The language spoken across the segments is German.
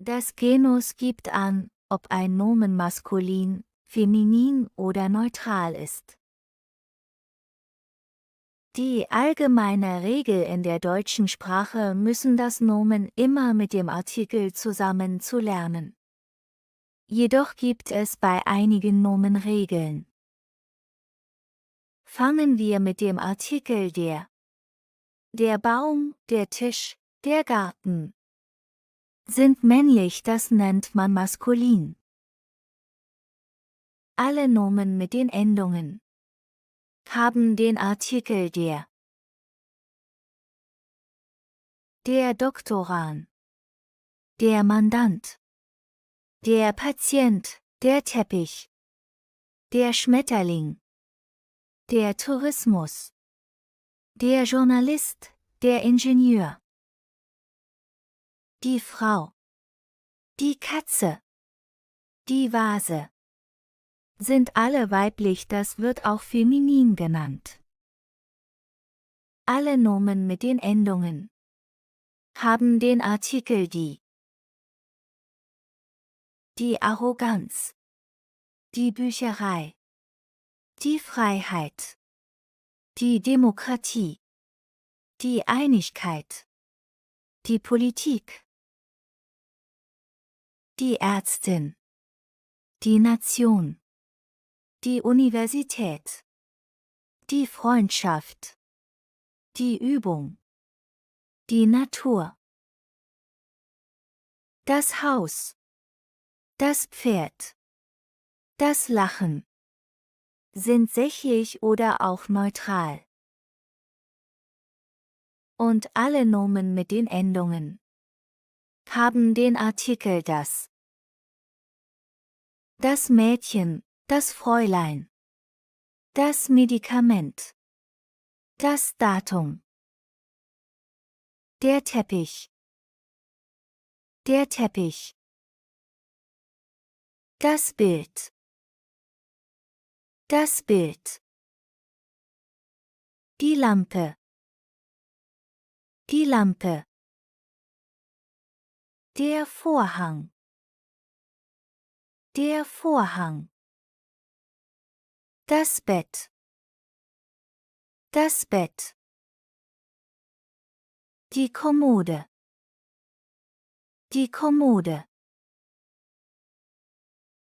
Das Genus gibt an, ob ein Nomen maskulin, feminin oder neutral ist. Die allgemeine Regel in der deutschen Sprache müssen das Nomen immer mit dem Artikel zusammen zu lernen. Jedoch gibt es bei einigen Nomen Regeln. Fangen wir mit dem Artikel der. Der Baum, der Tisch, der Garten sind männlich, das nennt man maskulin. Alle Nomen mit den Endungen haben den Artikel der. Der Doktorand, der Mandant, der Patient, der Teppich, der Schmetterling, der Tourismus, der Journalist, der Ingenieur, die Frau, die Katze, die Vase sind alle weiblich, das wird auch feminin genannt. Alle Nomen mit den Endungen haben den Artikel die. Die Arroganz, die Bücherei, die Freiheit, die Demokratie, die Einigkeit, die Politik, die Ärztin, die Nation, die Universität, die Freundschaft, die Übung, die Natur, das Haus, das Pferd, das Lachen sind sächlich oder auch neutral. Und alle Nomen mit den Endungen haben den Artikel das. Das Mädchen, das Fräulein, das Medikament, das Datum, der Teppich, das Bild, die Lampe, der Vorhang, das Bett, die Kommode,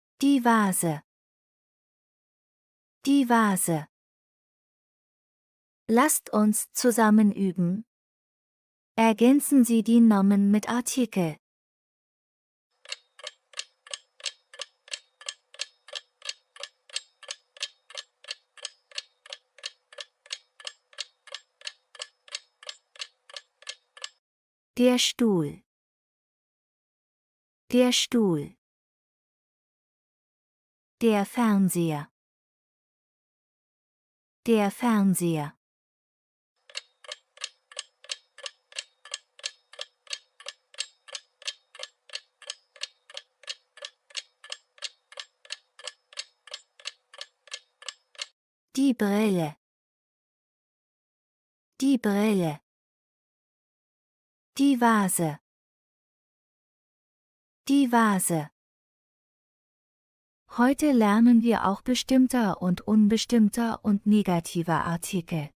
die Vase, Lasst uns zusammen üben. Ergänzen Sie die Nomen mit Artikel. Der Stuhl, der Fernseher, die Brille, die Vase, Heute lernen wir auch bestimmter und unbestimmter und negativer Artikel.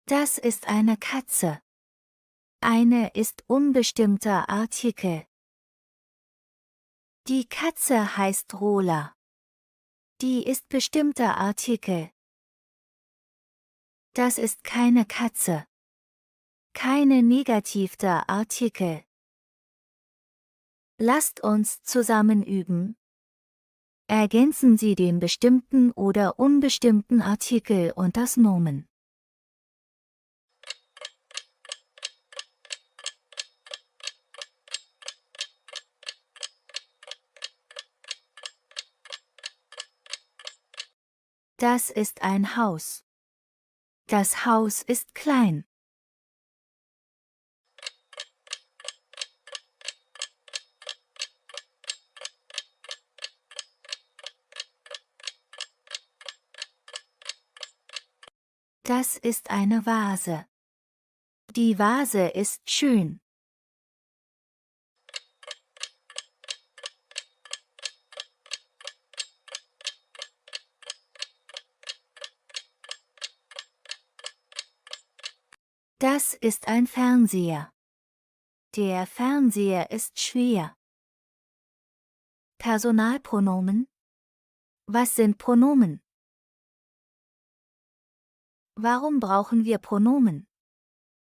Das ist eine Katze. Eine ist unbestimmter Artikel. Die Katze heißt Rola. Die ist bestimmter Artikel. Das ist keine Katze. Keine negativter Artikel. Lasst uns zusammen üben. Ergänzen Sie den bestimmten oder unbestimmten Artikel und das Nomen. Das ist ein Haus. Das Haus ist klein. Das ist eine Vase. Die Vase ist schön. Das ist ein Fernseher. Der Fernseher ist schwer. Personalpronomen. Was sind Pronomen? Warum brauchen wir Pronomen?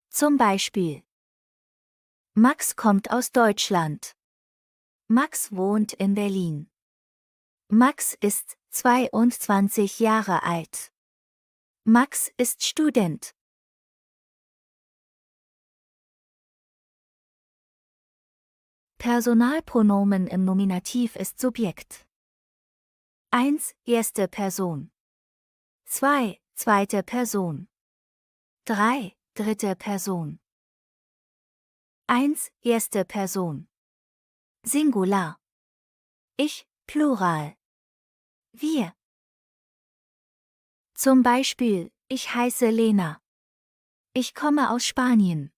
Zum Beispiel: Max kommt aus Deutschland. Max wohnt in Berlin. Max ist 22 Jahre alt. Max ist Student. Personalpronomen im Nominativ ist Subjekt. 1. Erste Person. 2. Zweite Person. 3. Dritte Person. 1. Erste Person. Singular. Ich, Plural. Wir. Zum Beispiel: Ich heiße Lena. Ich komme aus Spanien.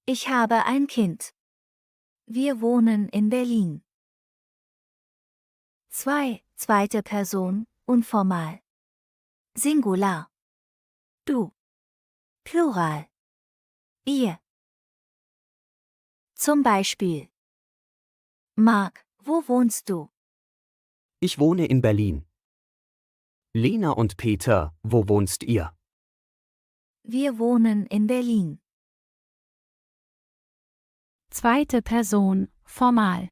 Ich habe ein Kind. Wir wohnen in Berlin. 2. Zweite Person, unformal. Singular. Du. Plural. Ihr. Zum Beispiel: Marc, wo wohnst du? Ich wohne in Berlin. Lena und Peter, wo wohnst ihr? Wir wohnen in Berlin. Zweite Person, formal.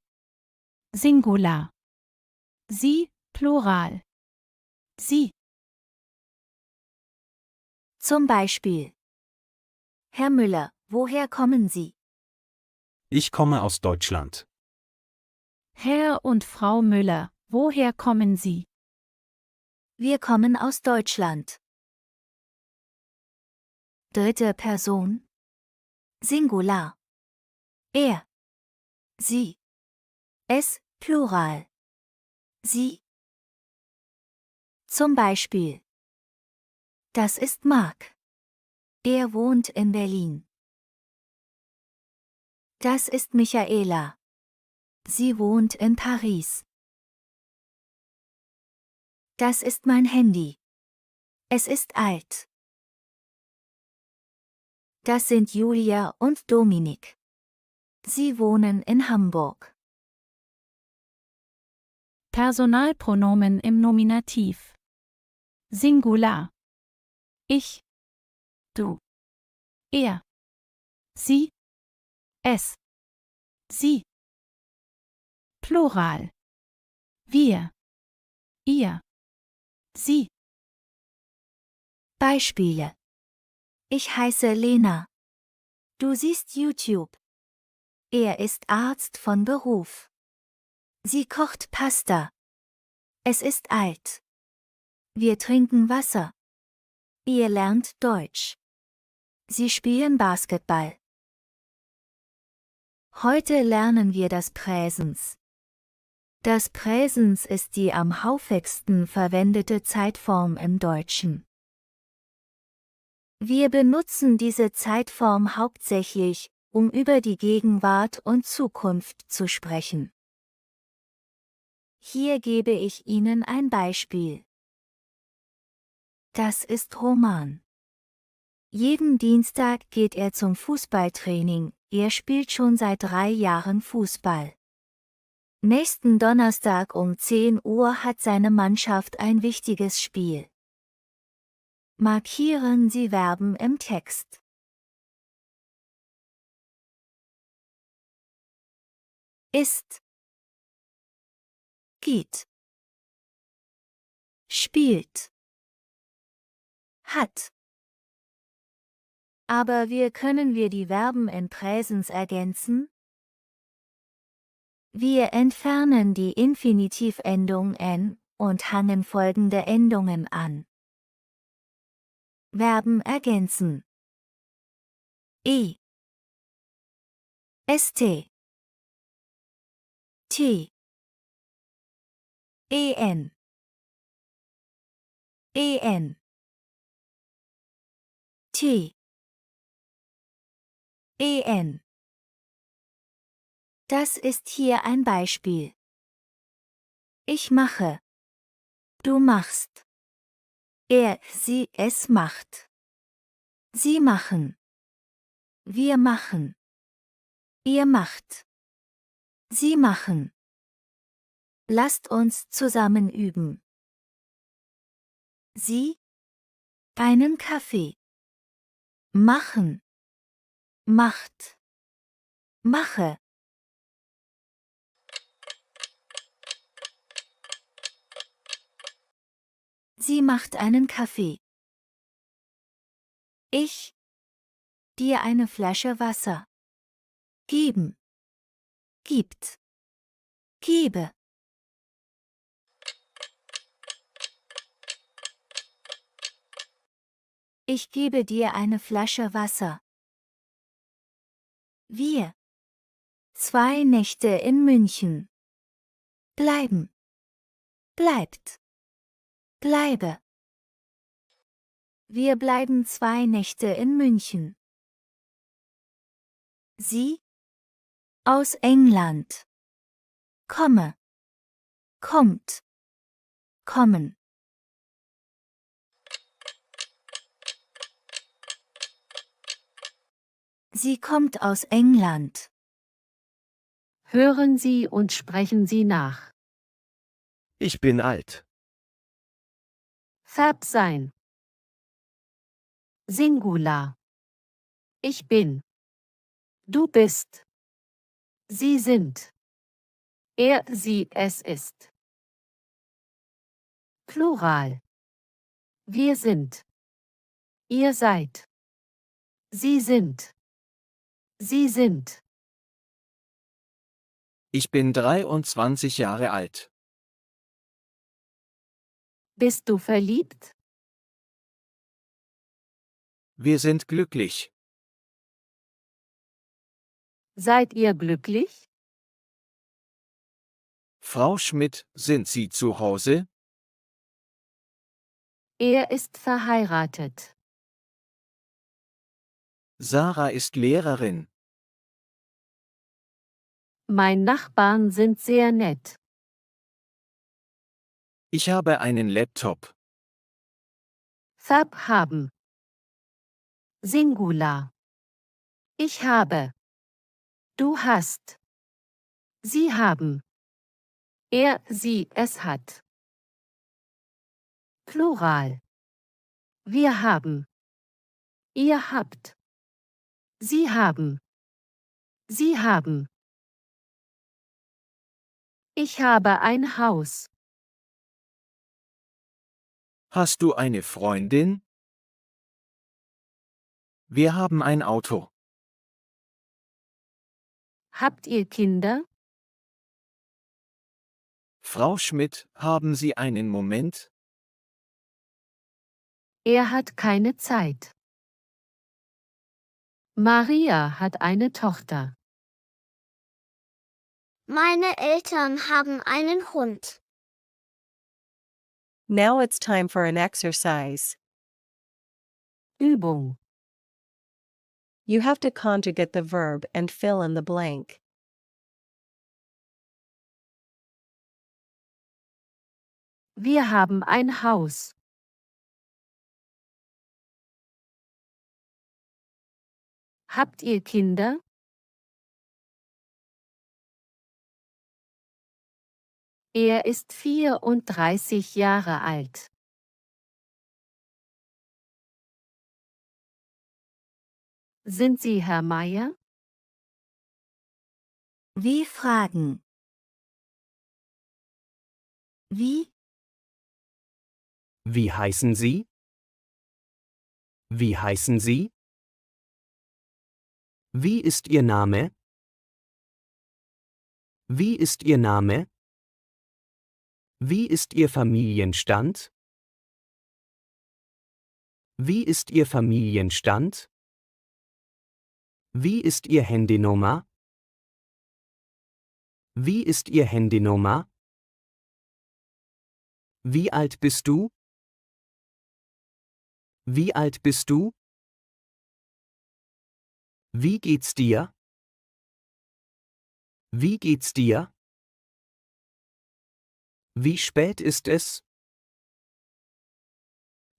Singular. Sie, Plural. Sie. Zum Beispiel: Herr Müller, woher kommen Sie? Ich komme aus Deutschland. Herr und Frau Müller, woher kommen Sie? Wir kommen aus Deutschland. Dritte Person. Singular. Er. Sie. Es, Plural. Sie. Zum Beispiel: Das ist Marc. Er wohnt in Berlin. Das ist Michaela. Sie wohnt in Paris. Das ist mein Handy. Es ist alt. Das sind Julia und Dominik. Sie wohnen in Hamburg. Personalpronomen im Nominativ. Singular. Ich. Du. Er. Sie. Es. Sie. Plural. Wir. Ihr. Sie. Beispiele: Ich heiße Lena. Du siehst YouTube. Er ist Arzt von Beruf. Sie kocht Pasta. Es ist alt. Wir trinken Wasser. Ihr lernt Deutsch. Sie spielen Basketball. Heute lernen wir das Präsens. Das Präsens ist die am häufigsten verwendete Zeitform im Deutschen. Wir benutzen diese Zeitform hauptsächlich, um über die Gegenwart und Zukunft zu sprechen. Hier gebe ich Ihnen ein Beispiel. Das ist Roman. Jeden Dienstag geht er zum Fußballtraining, er spielt schon seit 3 Jahren Fußball. Nächsten Donnerstag um 10 Uhr hat seine Mannschaft ein wichtiges Spiel. Markieren Sie Verben im Text. Ist. Geht. Spielt. Hat. Aber wie können wir die Verben in Präsens ergänzen? Wir entfernen die Infinitivendung n und hangen folgende Endungen an. Verben ergänzen: e, st, t, en, en, t, en. Das ist hier ein Beispiel. Ich mache. Du machst. Er, sie, es macht. Sie machen. Wir machen. Ihr macht. Sie machen. Lasst uns zusammen üben. Sie. Einen Kaffee. Machen. Macht. Mache. Sie macht einen Kaffee. Ich. Dir eine Flasche Wasser. Geben. Gibt. Gebe. Ich gebe dir eine Flasche Wasser. Wir. 2 Nächte in München. Bleiben. Bleibt. Bleibe. Wir bleiben 2 Nächte in München. Sie. Aus England. Komme. Kommt. Kommen. Sie kommt aus England. Hören Sie und sprechen Sie nach. Ich bin alt. Verb sein. Singular. Ich bin. Du bist. Sie sind. Er, sie, es ist. Plural. Wir sind. Ihr seid. Sie sind. Sie sind. Ich bin 23 Jahre alt. Bist du verliebt? Wir sind glücklich. Seid ihr glücklich? Frau Schmidt, sind Sie zu Hause? Er ist verheiratet. Sarah ist Lehrerin. Mein Nachbarn sind sehr nett. Ich habe einen Laptop. Verb haben. Singular. Ich habe. Du hast. Sie haben. Er, sie, es hat. Plural. Wir haben. Ihr habt. Sie haben. Sie haben. Ich habe ein Haus. Hast du eine Freundin? Wir haben ein Auto. Habt ihr Kinder? Frau Schmidt, haben Sie einen Moment? Er hat keine Zeit. Maria hat eine Tochter. Meine Eltern haben einen Hund. Now it's time for an exercise. Übung. You have to conjugate the verb and fill in the blank. Wir haben ein Haus. Habt ihr Kinder? Er ist 34 Jahre alt. Sind Sie Herr Meier? Wie fragen. Wie? Wie heißen Sie? Wie heißen Sie? Wie ist Ihr Name? Wie ist Ihr Name? Wie ist Ihr Familienstand? Wie ist Ihr Familienstand? Wie ist Ihr Handynummer? Wie ist Ihr Handynummer? Wie alt bist du? Wie alt bist du? Wie geht's dir? Wie geht's dir? Wie spät ist es?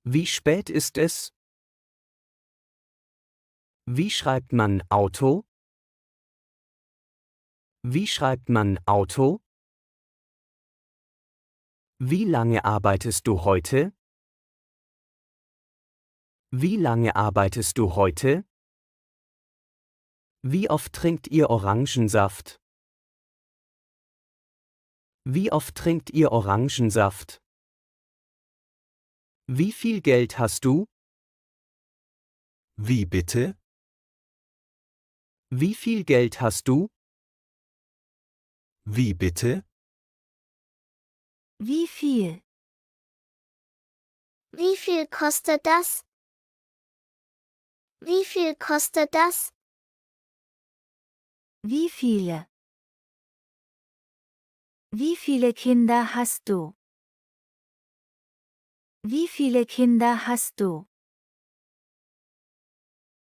Wie spät ist es? Wie schreibt man Auto? Wie schreibt man Auto? Wie lange arbeitest du heute? Wie lange arbeitest du heute? Wie oft trinkt ihr Orangensaft? Wie oft trinkt ihr Orangensaft? Wie viel Geld hast du? Wie bitte? Wie viel Geld hast du? Wie bitte? Wie viel? Wie viel kostet das? Wie viel kostet das? Wie viele? Wie viele Kinder hast du? Wie viele Kinder hast du?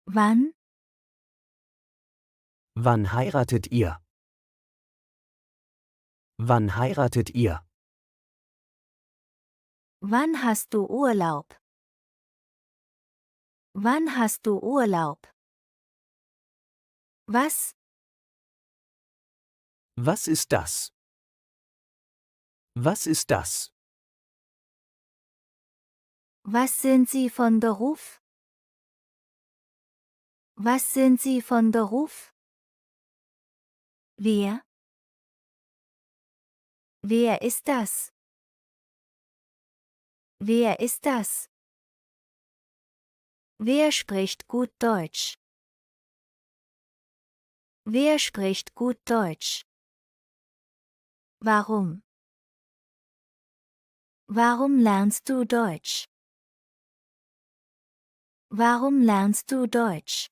Wann? Wann heiratet ihr? Wann heiratet ihr? Wann hast du Urlaub? Wann hast du Urlaub? Was? Was ist das? Was ist das? Was sind Sie von Beruf? Was sind Sie von Beruf? Wer? Wer ist das? Wer ist das? Wer spricht gut Deutsch? Wer spricht gut Deutsch? Warum? Warum lernst du Deutsch? Warum lernst du Deutsch?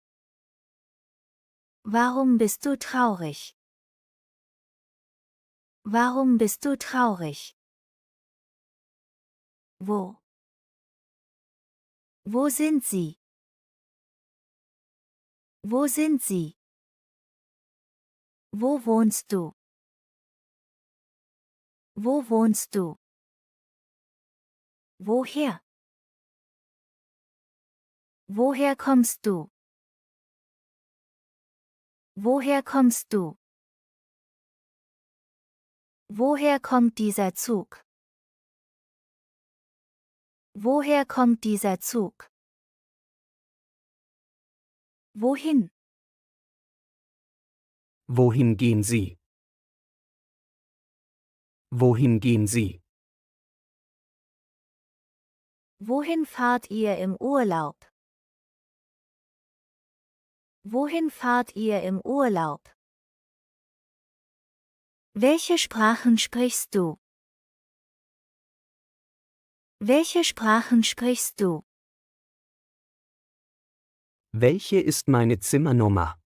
Warum bist du traurig? Warum bist du traurig? Wo? Wo sind sie? Wo sind sie? Wo wohnst du? Wo wohnst du? Woher? Woher kommst du? Woher kommst du? Woher kommt dieser Zug? Woher kommt dieser Zug? Wohin? Wohin gehen Sie? Wohin gehen Sie? Wohin fahrt ihr im Urlaub? Wohin fahrt ihr im Urlaub? Welche Sprachen sprichst du? Welche Sprachen sprichst du? Welche ist meine Zimmernummer?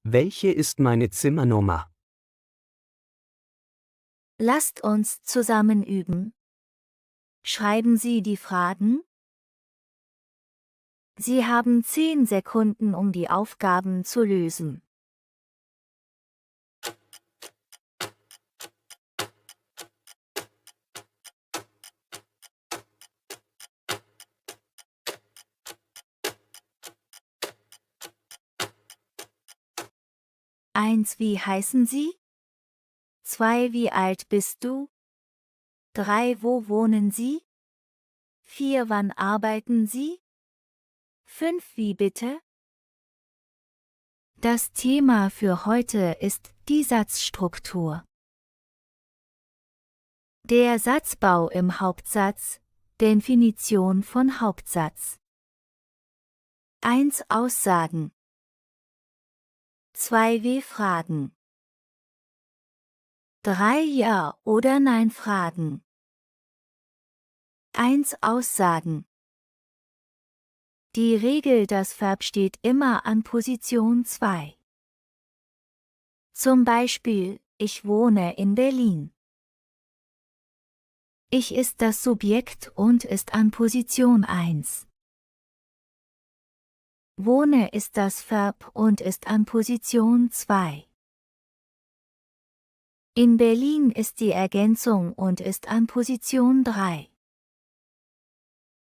Welche ist meine Zimmernummer? Lasst uns zusammen üben. Schreiben Sie die Fragen. Sie haben 10 Sekunden, um die Aufgaben zu lösen. Eins, wie heißen Sie? 2, wie alt bist du? 3, wo wohnen Sie? 4, wann arbeiten Sie? 5, wie bitte? Das Thema für heute ist die Satzstruktur. Der Satzbau im Hauptsatz, Definition von Hauptsatz. 1 Aussagen. 2 W-Fragen. 3 Ja- oder Nein-Fragen. 1 Aussagen. Die Regel: das Verb steht immer an Position 2. Zum Beispiel, ich wohne in Berlin. Ich ist das Subjekt und ist an Position 1. Wohne ist das Verb und ist an Position 2. In Berlin ist die Ergänzung und ist an Position 3.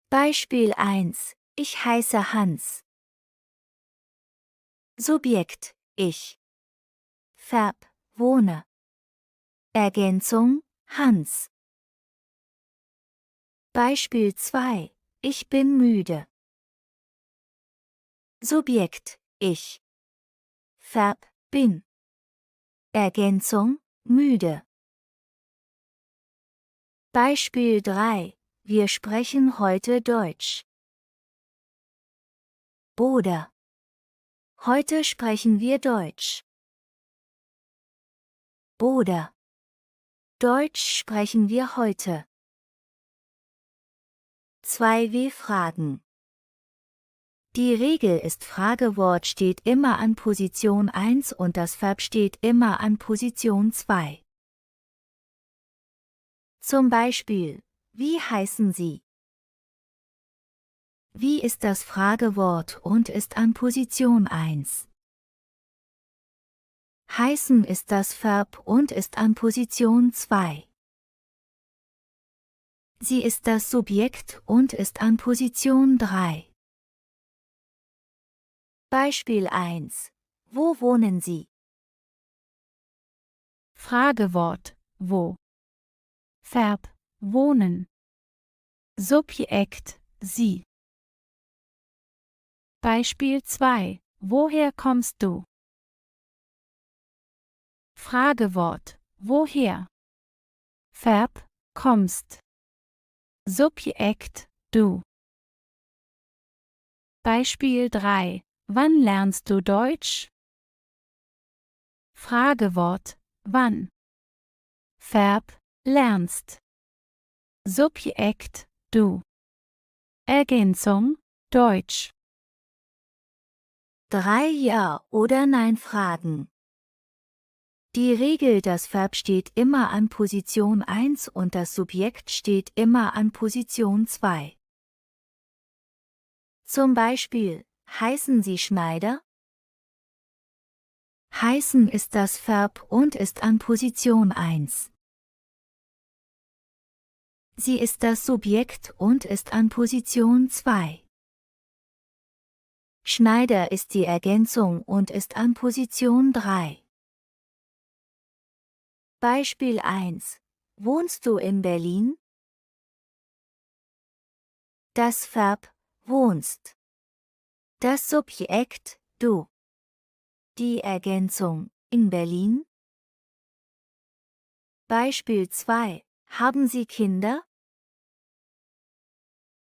Beispiel 1. Ich heiße Hans. Subjekt, ich. Verb, wohne. Ergänzung, Hans. Beispiel 2. Ich bin müde. Subjekt, ich. Verb, bin. Ergänzung, müde. Beispiel 3. Wir sprechen heute Deutsch. Oder. Heute sprechen wir Deutsch. Oder. Deutsch sprechen wir heute. 2W Fragen. Die Regel ist Fragewort steht immer an Position 1 und das Verb steht immer an Position 2. Zum Beispiel, wie heißen Sie? Wie ist das Fragewort und ist an Position 1. Heißen ist das Verb und ist an Position 2. Sie ist das Subjekt und ist an Position 3. Beispiel 1. Wo wohnen Sie? Fragewort, wo. Verb, wohnen. Subjekt, Sie. Beispiel 2. Woher kommst du? Fragewort, woher? Verb, kommst. Subjekt, du. Beispiel 3. Wann lernst du Deutsch? Fragewort, wann? Verb, lernst. Subjekt, du. Ergänzung, Deutsch. 3 Ja- oder Nein-Fragen. Die Regel, das Verb steht immer an Position 1 und das Subjekt steht immer an Position 2. Zum Beispiel, heißen Sie Schneider? Heißen ist das Verb und ist an Position 1. Sie ist das Subjekt und ist an Position 2. Schneider ist die Ergänzung und ist an Position 3. Beispiel 1. Wohnst du in Berlin? Das Verb wohnst. Das Subjekt du. Die Ergänzung in Berlin. Beispiel 2. Haben Sie Kinder?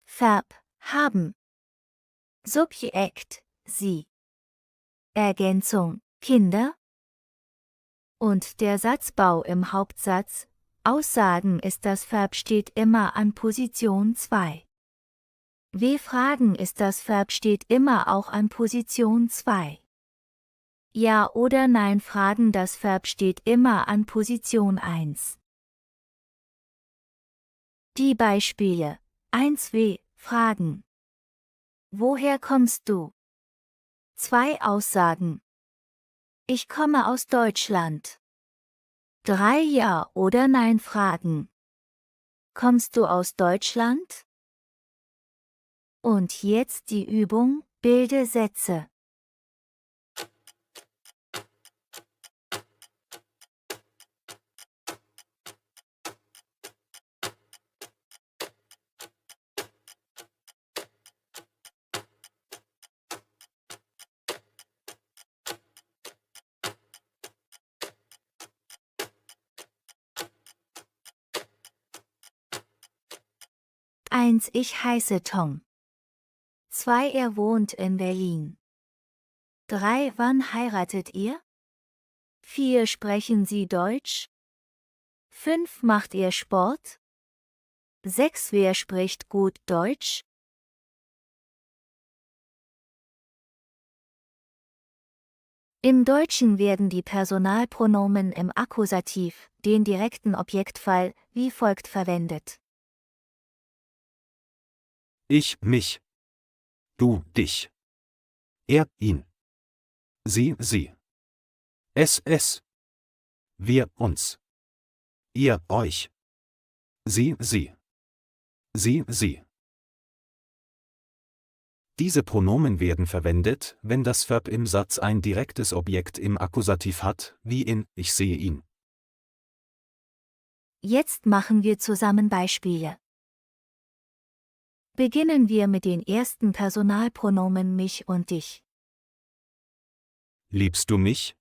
Verb haben. Subjekt Sie. Ergänzung Kinder. Und der Satzbau im Hauptsatz. Aussagen ist das Verb steht immer an Position 2. W-Fragen ist das Verb steht immer auch an Position 2. Ja- oder Nein-Fragen das Verb steht immer an Position 1. Die Beispiele 1w Fragen. Woher kommst du? 2 Aussagen. Ich komme aus Deutschland. 3 Ja- oder Nein-Fragen. Kommst du aus Deutschland? Und jetzt die Übung, bilde Sätze. Eins Ich heiße Tom. 2 Er wohnt in Berlin. 3 Wann heiratet ihr? 4 Sprechen Sie Deutsch? 5 Macht ihr Sport? 6 Wer spricht gut Deutsch? Im Deutschen werden die Personalpronomen im Akkusativ, den direkten Objektfall, wie folgt verwendet. Ich, mich. Du, dich. Er, ihn. Sie, sie. Es. Wir, uns. Ihr, euch. Sie, sie. Sie. Diese Pronomen werden verwendet, wenn das Verb im Satz ein direktes Objekt im Akkusativ hat, wie in Ich sehe ihn. Jetzt machen wir zusammen Beispiele. Beginnen wir mit den ersten Personalpronomen mich und dich. Liebst du mich?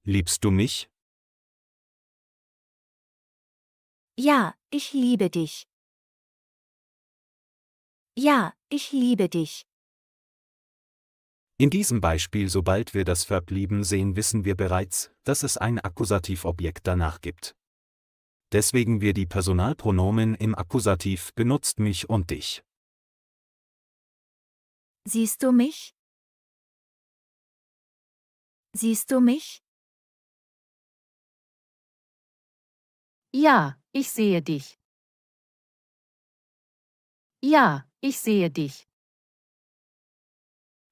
Liebst du mich? Ja, ich liebe dich. Ja, ich liebe dich. In diesem Beispiel, sobald wir das Verb lieben sehen, wissen wir bereits, dass es ein Akkusativobjekt danach gibt. Deswegen wir die Personalpronomen im Akkusativ benutzt mich und dich. Siehst du mich? Siehst du mich? Ja, ich sehe dich. Ja, ich sehe dich.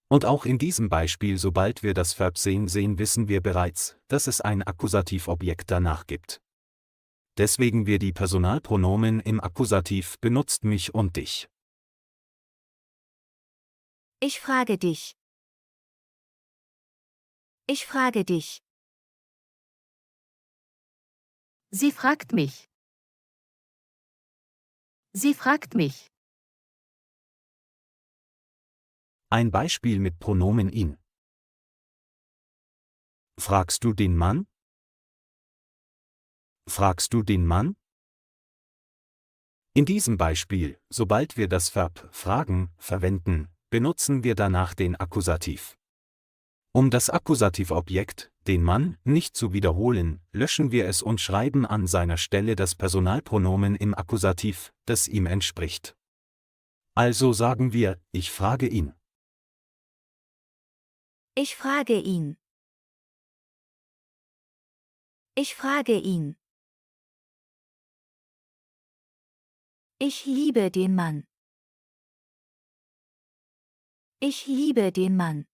Und auch in diesem Beispiel, sobald wir das Verb sehen, wissen wir bereits, dass es ein Akkusativobjekt danach gibt. Deswegen wir die Personalpronomen im Akkusativ benutzt mich und dich. Ich frage dich. Ich frage dich. Sie fragt mich. Sie fragt mich. Ein Beispiel mit Pronomen ihn. Fragst du den Mann? Fragst du den Mann? In diesem Beispiel, sobald wir das Verb fragen verwenden, benutzen wir danach den Akkusativ. Um das Akkusativobjekt, den Mann, nicht zu wiederholen, löschen wir es und schreiben an seiner Stelle das Personalpronomen im Akkusativ, das ihm entspricht. Also sagen wir, ich frage ihn. Ich frage ihn. Ich frage ihn. Ich liebe den Mann. Ich liebe den Mann.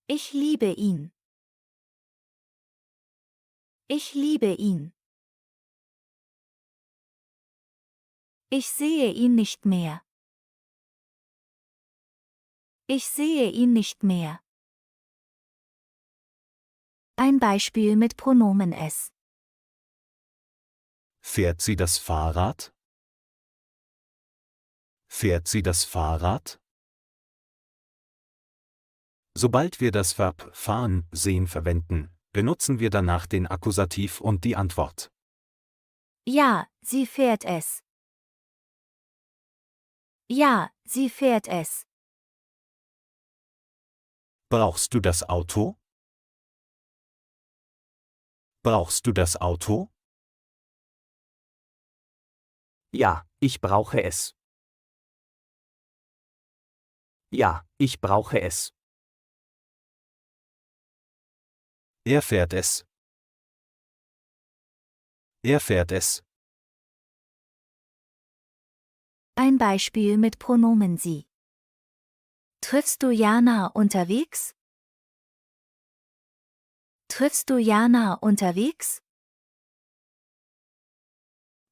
Ich liebe ihn. Ich liebe ihn. Ich sehe ihn nicht mehr. Ich sehe ihn nicht mehr. Ein Beispiel mit Pronomen es. Fährt sie das Fahrrad? Fährt sie das Fahrrad? Sobald wir das Verb fahren, sehen verwenden, benutzen wir danach den Akkusativ und die Antwort. Ja, sie fährt es. Ja, sie fährt es. Brauchst du das Auto? Brauchst du das Auto? Ja, ich brauche es. Ja, ich brauche es. Er fährt es. Er fährt es. Ein Beispiel mit Pronomen sie. Triffst du Jana unterwegs? Triffst du Jana unterwegs?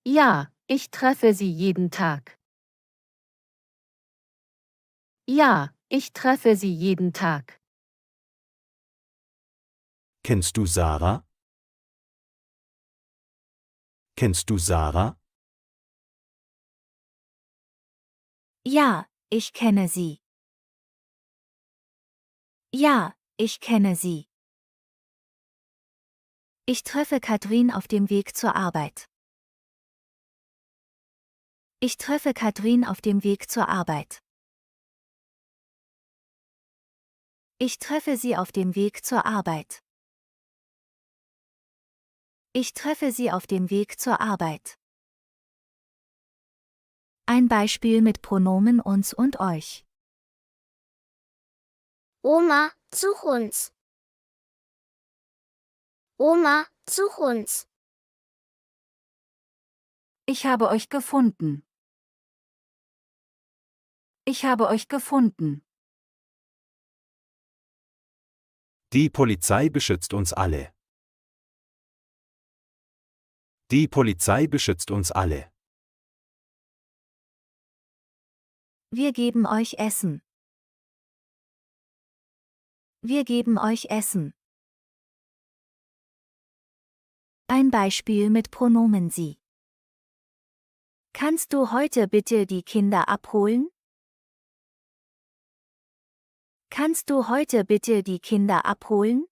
Ja, ich treffe sie jeden Tag. Ja, ich treffe sie jeden Tag. Kennst du Sarah? Kennst du Sarah? Ja, ich kenne sie. Ja, ich kenne sie. Ich treffe Katrin auf dem Weg zur Arbeit. Ich treffe Katrin auf dem Weg zur Arbeit. Ich treffe sie auf dem Weg zur Arbeit. Ich treffe sie auf dem Weg zur Arbeit. Ein Beispiel mit Pronomen uns und euch. Oma, such uns. Oma, such uns. Ich habe euch gefunden. Ich habe euch gefunden. Die Polizei beschützt uns alle. Die Polizei beschützt uns alle. Wir geben euch Essen. Wir geben euch Essen. Ein Beispiel mit Pronomen sie. Kannst du heute bitte die Kinder abholen? Kannst du heute bitte die Kinder abholen?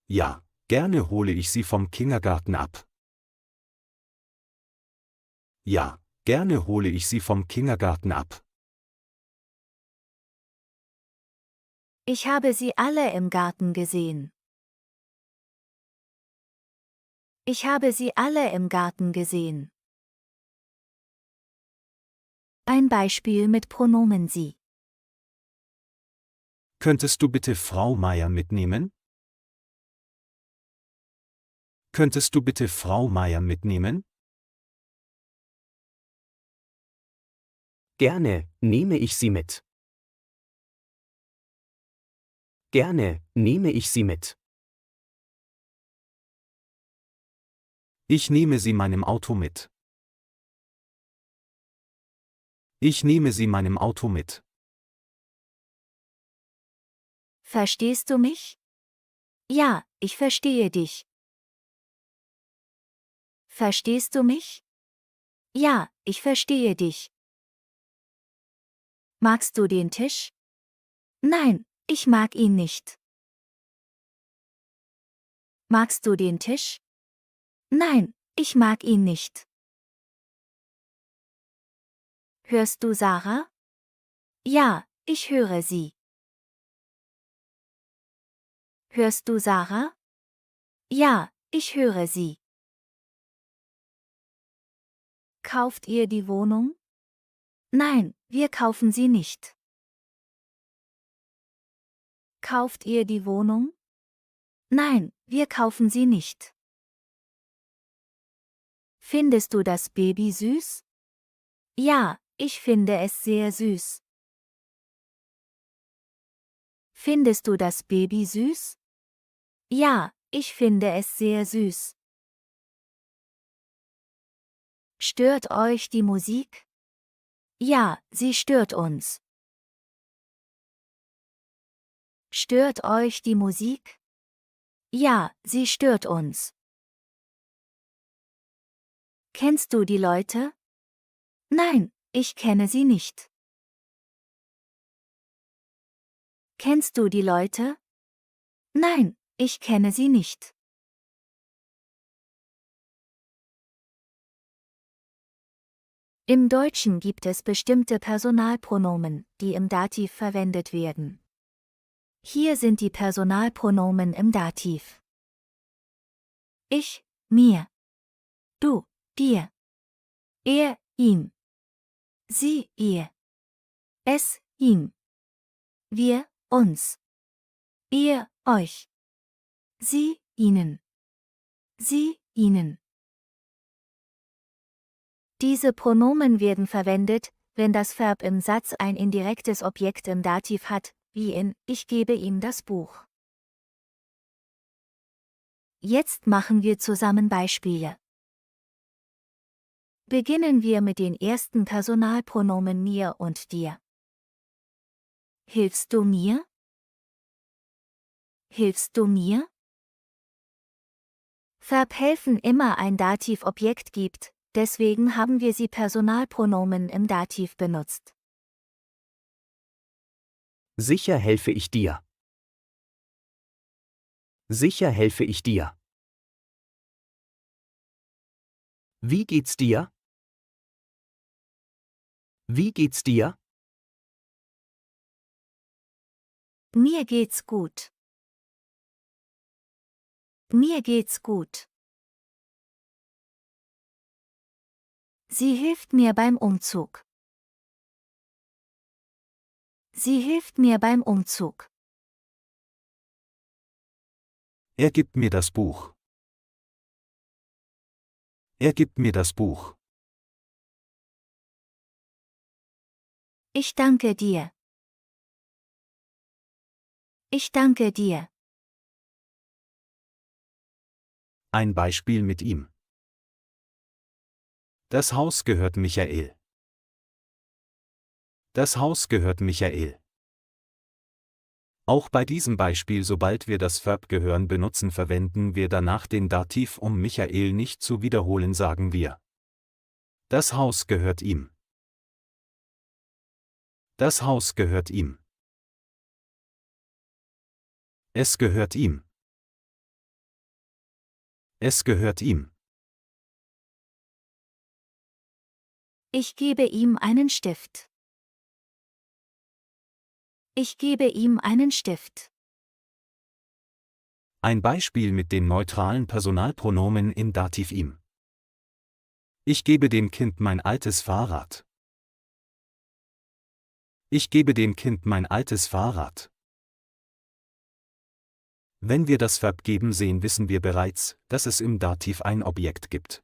Ja, gerne hole ich Sie vom Kindergarten ab. Ja, gerne hole ich Sie vom Kindergarten ab. Ich habe sie alle im Garten gesehen. Ich habe sie alle im Garten gesehen. Ein Beispiel mit Pronomen sie. Könntest du bitte Frau Meier mitnehmen? Könntest du bitte Frau Meier mitnehmen? Gerne, nehme ich sie mit. Gerne, nehme ich sie mit. Ich nehme sie meinem Auto mit. Ich nehme sie meinem Auto mit. Verstehst du mich? Ja, ich verstehe dich. Verstehst du mich? Ja, ich verstehe dich. Magst du den Tisch? Nein, ich mag ihn nicht. Magst du den Tisch? Nein, ich mag ihn nicht. Hörst du Sarah? Ja, ich höre sie. Hörst du Sarah? Ja, ich höre sie. Kauft ihr die Wohnung? Nein, wir kaufen sie nicht. Kauft ihr die Wohnung? Nein, wir kaufen sie nicht. Findest du das Baby süß? Ja, ich finde es sehr süß. Findest du das Baby süß? Ja, ich finde es sehr süß. Stört euch die Musik? Ja, sie stört uns. Stört euch die Musik? Ja, sie stört uns. Kennst du die Leute? Nein, ich kenne sie nicht. Kennst du die Leute? Nein, ich kenne sie nicht. Im Deutschen gibt es bestimmte Personalpronomen, die im Dativ verwendet werden. Hier sind die Personalpronomen im Dativ. Ich, mir. Du, dir. Er, ihm. Sie, ihr. Es, ihm. Wir, uns. Ihr, euch. Sie, ihnen. Sie, ihnen. Diese Pronomen werden verwendet, wenn das Verb im Satz ein indirektes Objekt im Dativ hat, wie in Ich gebe ihm das Buch. Jetzt machen wir zusammen Beispiele. Beginnen wir mit den ersten Personalpronomen mir und dir. Hilfst du mir? Hilfst du mir? Verb helfen immer ein Dativobjekt gibt, deswegen haben wir sie Personalpronomen im Dativ benutzt. Sicher helfe ich dir. Sicher helfe ich dir. Wie geht's dir? Wie geht's dir? Mir geht's gut. Mir geht's gut. Sie hilft mir beim Umzug. Sie hilft mir beim Umzug. Er gibt mir das Buch. Er gibt mir das Buch. Ich danke dir. Ich danke dir. Ein Beispiel mit ihm. Das Haus gehört Michael. Das Haus gehört Michael. Auch bei diesem Beispiel, sobald wir das Verb gehören benutzen, verwenden wir danach den Dativ, um Michael nicht zu wiederholen, sagen wir: Das Haus gehört ihm. Das Haus gehört ihm. Es gehört ihm. Es gehört ihm. Ich gebe ihm einen Stift. Ich gebe ihm einen Stift. Ein Beispiel mit den neutralen Personalpronomen im Dativ ihm. Ich gebe dem Kind mein altes Fahrrad. Ich gebe dem Kind mein altes Fahrrad. Wenn wir das Verb geben sehen, wissen wir bereits, dass es im Dativ ein Objekt gibt.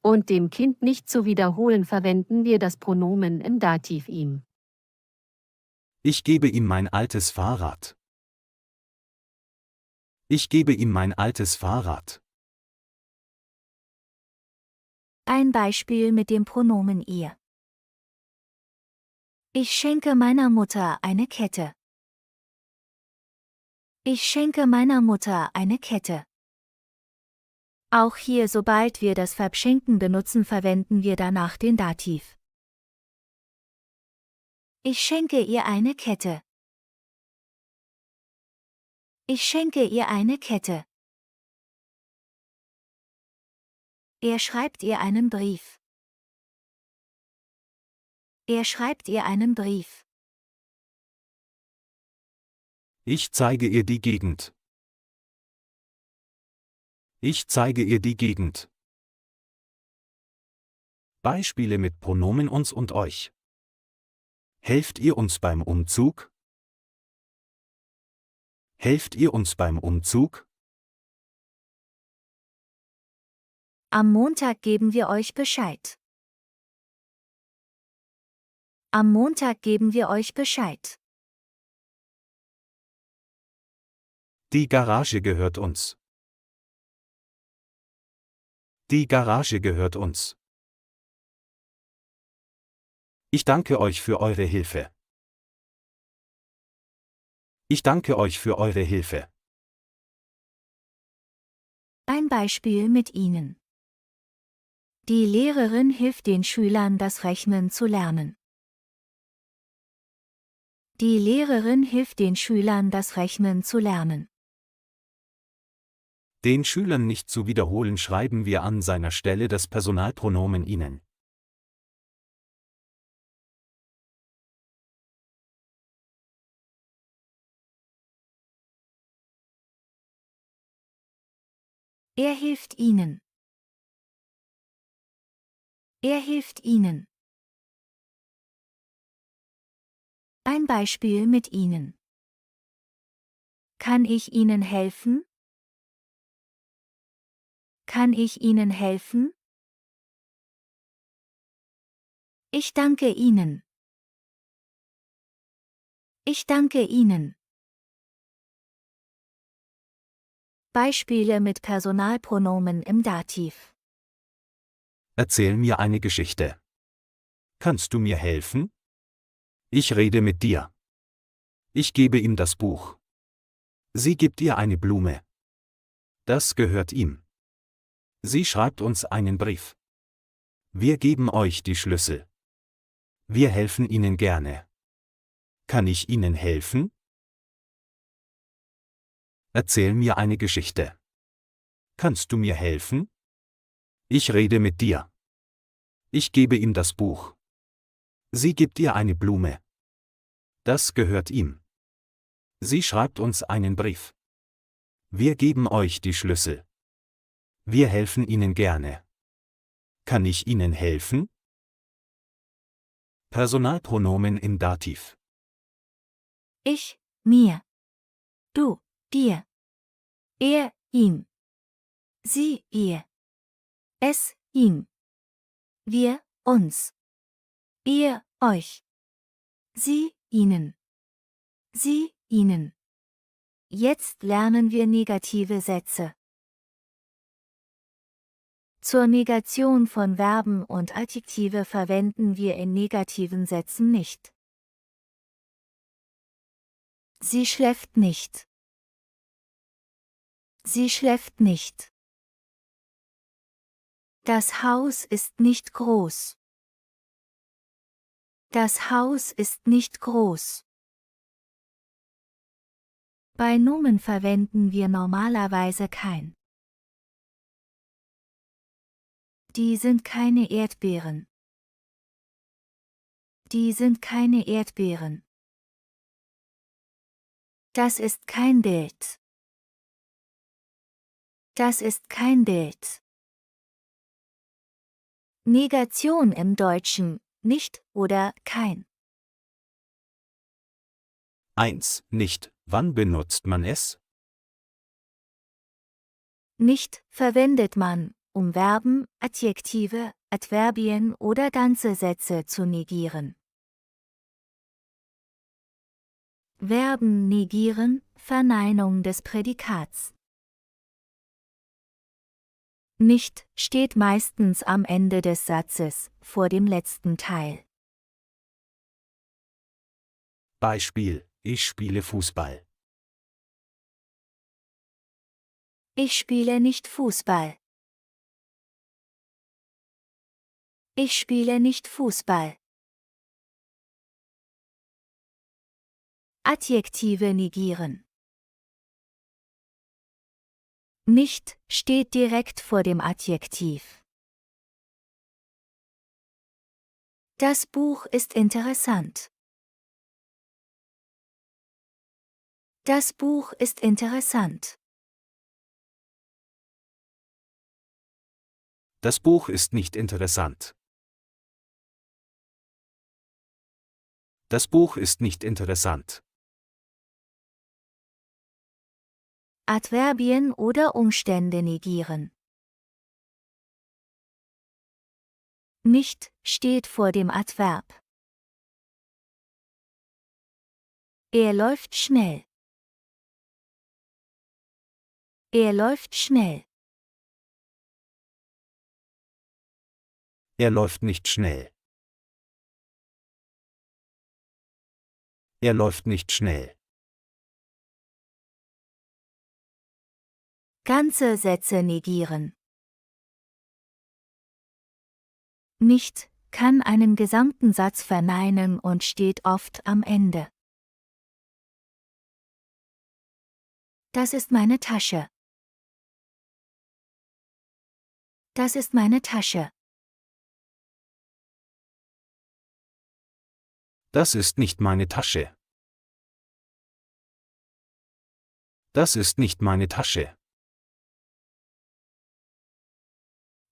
Und dem Kind nicht zu wiederholen, verwenden wir das Pronomen im Dativ ihm. Ich gebe ihm mein altes Fahrrad. Ich gebe ihm mein altes Fahrrad. Ein Beispiel mit dem Pronomen ihr. Ich schenke meiner Mutter eine Kette. Ich schenke meiner Mutter eine Kette. Auch hier, sobald wir das Verb schenken benutzen, verwenden wir danach den Dativ. Ich schenke ihr eine Kette. Ich schenke ihr eine Kette. Er schreibt ihr einen Brief. Er schreibt ihr einen Brief. Ich zeige ihr die Gegend. Ich zeige ihr die Gegend. Beispiele mit Pronomen uns und euch. Helft ihr uns beim Umzug? Helft ihr uns beim Umzug? Am Montag geben wir euch Bescheid. Am Montag geben wir euch Bescheid. Die Garage gehört uns. Die Garage gehört uns. Ich danke euch für eure Hilfe. Ich danke euch für eure Hilfe. Ein Beispiel mit Ihnen. Die Lehrerin hilft den Schülern, das Rechnen zu lernen. Die Lehrerin hilft den Schülern, das Rechnen zu lernen. Den Schülern nicht zu wiederholen, schreiben wir an seiner Stelle das Personalpronomen ihnen. Er hilft ihnen. Er hilft ihnen. Ein Beispiel mit Ihnen. Kann ich Ihnen helfen? Kann ich Ihnen helfen? Ich danke Ihnen. Ich danke Ihnen. Beispiele mit Personalpronomen im Dativ. Erzähl mir eine Geschichte. Kannst du mir helfen? Ich rede mit dir. Ich gebe ihm das Buch. Sie gibt ihr eine Blume. Das gehört ihm. Sie schreibt uns einen Brief. Wir geben euch die Schlüssel. Wir helfen Ihnen gerne. Kann ich Ihnen helfen? Erzähl mir eine Geschichte. Kannst du mir helfen? Ich rede mit dir. Ich gebe ihm das Buch. Sie gibt ihr eine Blume. Das gehört ihm. Sie schreibt uns einen Brief. Wir geben euch die Schlüssel. Wir helfen Ihnen gerne. Kann ich Ihnen helfen? Personalpronomen im Dativ. Ich, mir. Du, dir. Er, ihm. Sie, ihr. Es, ihm. Wir, uns. Ihr, euch. Sie, ihnen. Sie, ihnen. Jetzt lernen wir negative Sätze. Zur Negation von Verben und Adjektive verwenden wir in negativen Sätzen nicht. Sie schläft nicht. Sie schläft nicht. Das Haus ist nicht groß. Das Haus ist nicht groß. Bei Nomen verwenden wir normalerweise kein. Die sind keine Erdbeeren. Die sind keine Erdbeeren. Das ist kein Bild. Das ist kein Bild. Negation im Deutschen, nicht oder kein. 1. Nicht. Wann benutzt man es? Nicht verwendet man, um Verben, Adjektive, Adverbien oder ganze Sätze zu negieren. Verben negieren, Verneinung des Prädikats. Nicht steht meistens am Ende des Satzes, vor dem letzten Teil. Beispiel: Ich spiele Fußball. Ich spiele nicht Fußball. Ich spiele nicht Fußball. Adjektive negieren. Nicht steht direkt vor dem Adjektiv. Das Buch ist interessant. Das Buch ist interessant. Das Buch ist nicht interessant. Das Buch ist nicht interessant. Adverbien oder Umstände negieren. Nicht steht vor dem Adverb. Er läuft schnell. Er läuft schnell. Er läuft nicht schnell. Er läuft nicht schnell. Ganze Sätze negieren. Nicht kann einen gesamten Satz verneinen und steht oft am Ende. Das ist meine Tasche. Das ist meine Tasche. Das ist nicht meine Tasche. Das ist nicht meine Tasche.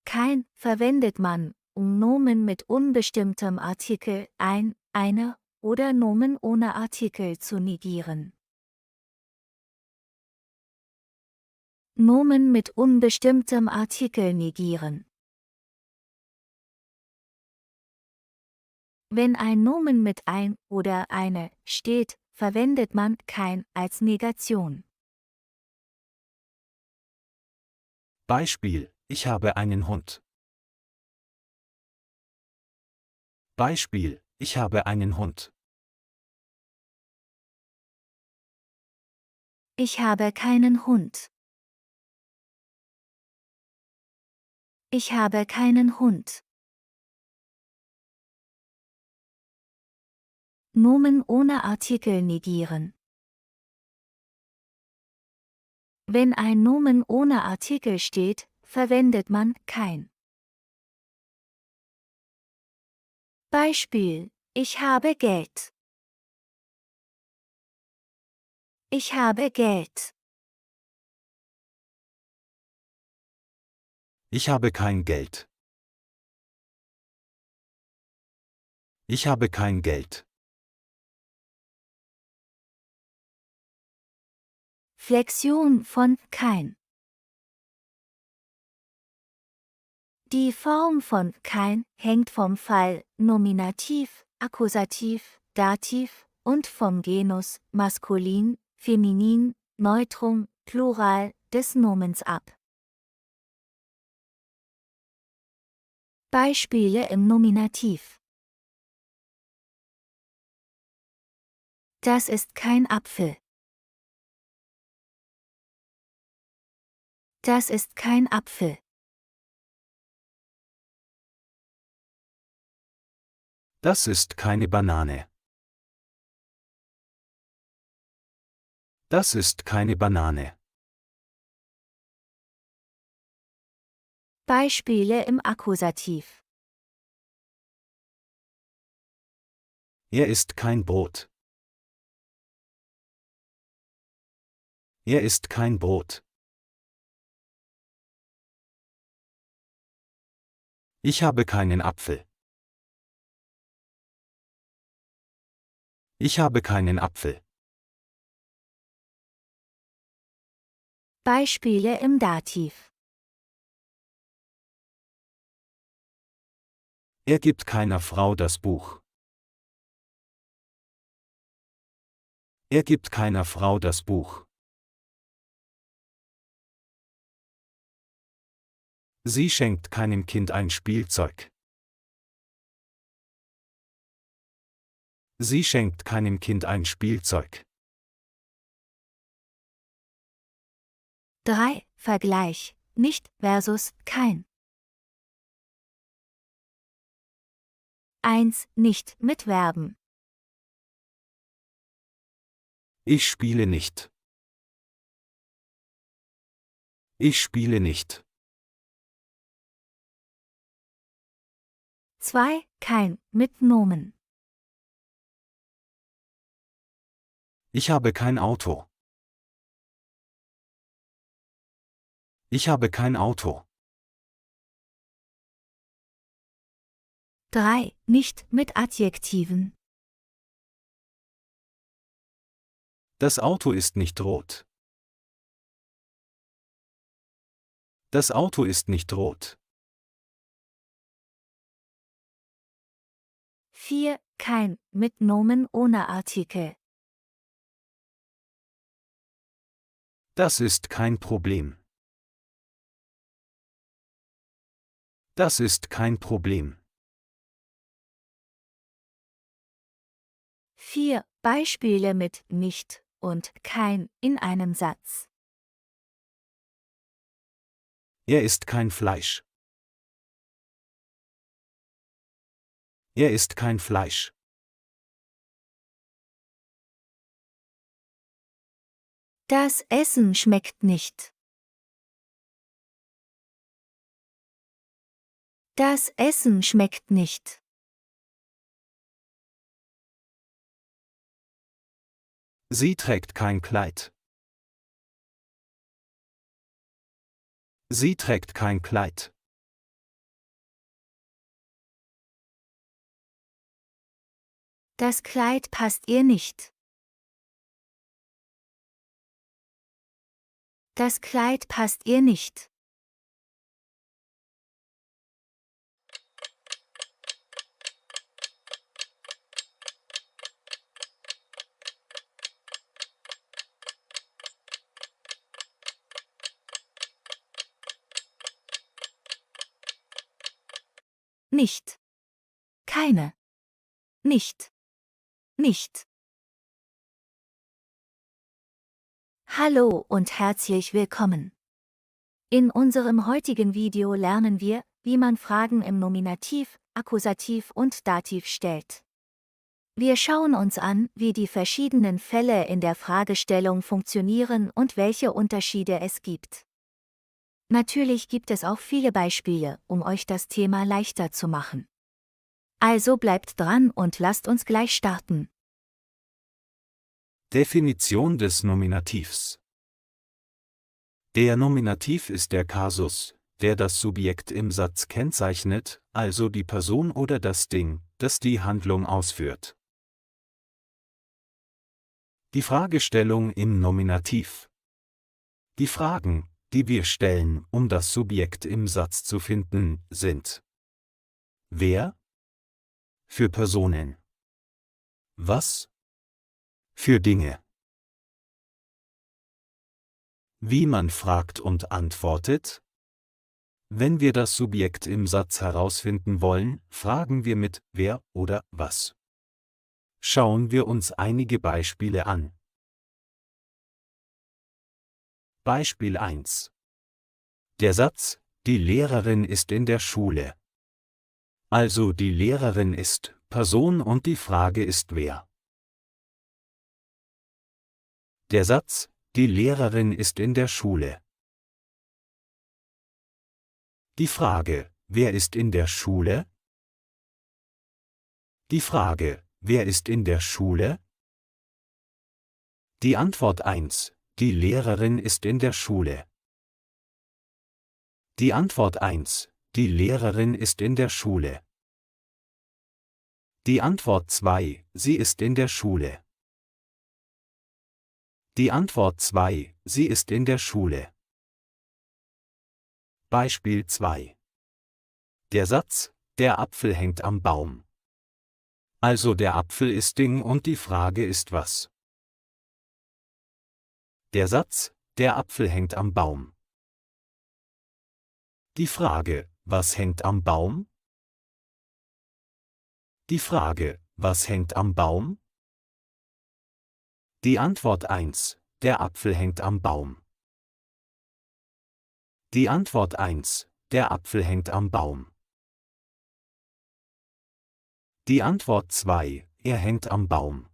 Kein verwendet man, um Nomen mit unbestimmtem Artikel, ein, eine oder Nomen ohne Artikel zu negieren. Nomen mit unbestimmtem Artikel negieren. Wenn ein Nomen mit ein oder eine steht, verwendet man kein als Negation. Beispiel: Ich habe einen Hund. Beispiel: Ich habe einen Hund. Ich habe keinen Hund. Ich habe keinen Hund. Nomen ohne Artikel negieren. Wenn ein Nomen ohne Artikel steht, verwendet man kein. Beispiel: Ich habe Geld. Ich habe Geld. Ich habe kein Geld. Ich habe kein Geld. Flexion von kein. Die Form von kein hängt vom Fall Nominativ, Akkusativ, Dativ und vom Genus Maskulin, Feminin, Neutrum, Plural des Nomens ab. Beispiele im Nominativ. Das ist kein Apfel. Das ist kein Apfel. Das ist keine Banane. Das ist keine Banane. Beispiele im Akkusativ. Er ist kein Brot. Er ist kein Brot. Ich habe keinen Apfel. Ich habe keinen Apfel. Beispiele im Dativ. Er gibt keiner Frau das Buch. Er gibt keiner Frau das Buch. Sie schenkt keinem Kind ein Spielzeug. Sie schenkt keinem Kind ein Spielzeug. 3. Vergleich, nicht versus kein. 1. Nicht mit Verben. Ich spiele nicht. Ich spiele nicht. 2. Kein mit Nomen. Ich habe kein Auto. Ich habe kein Auto. 3. Nicht mit Adjektiven. Das Auto ist nicht rot. Das Auto ist nicht rot. 4. Kein mit Nomen ohne Artikel. Das ist kein Problem. Das ist kein Problem. 4. Beispiele mit nicht und kein in einem Satz. Er isst kein Fleisch. Er isst kein Fleisch. Das Essen schmeckt nicht. Das Essen schmeckt nicht. Sie trägt kein Kleid. Sie trägt kein Kleid. Das Kleid passt ihr nicht. Das Kleid passt ihr nicht. Nicht. Keine. Nicht. Nicht. Hallo und herzlich willkommen. In unserem heutigen Video lernen wir, wie man Fragen im Nominativ, Akkusativ und Dativ stellt. Wir schauen uns an, wie die verschiedenen Fälle in der Fragestellung funktionieren und welche Unterschiede es gibt. Natürlich gibt es auch viele Beispiele, um euch das Thema leichter zu machen. Also bleibt dran und lasst uns gleich starten. Definition des Nominativs. Der Nominativ ist der Kasus, der das Subjekt im Satz kennzeichnet, also die Person oder das Ding, das die Handlung ausführt. Die Fragestellung im Nominativ. Die Fragen, die wir stellen, um das Subjekt im Satz zu finden, sind: Wer? Für Personen. Was? Für Dinge. Wie man fragt und antwortet? Wenn wir das Subjekt im Satz herausfinden wollen, fragen wir mit wer oder was. Schauen wir uns einige Beispiele an. Beispiel 1. Der Satz, die Lehrerin ist in der Schule. Also die Lehrerin ist Person und die Frage ist wer. Der Satz, die Lehrerin ist in der Schule. Die Frage, wer ist in der Schule? Die Frage, wer ist in der Schule? Die Antwort 1, die Lehrerin ist in der Schule. Die Antwort 1, die Lehrerin ist in der Schule. Die Antwort 2, sie ist in der Schule. Die Antwort 2, sie ist in der Schule. Beispiel 2. Der Satz, der Apfel hängt am Baum. Also der Apfel ist Ding und die Frage ist was. Der Satz, der Apfel hängt am Baum. Die Frage, was hängt am Baum? Die Frage, was hängt am Baum? Die Antwort 1, der Apfel hängt am Baum. Die Antwort 1, der Apfel hängt am Baum. Die Antwort 2, er hängt am Baum.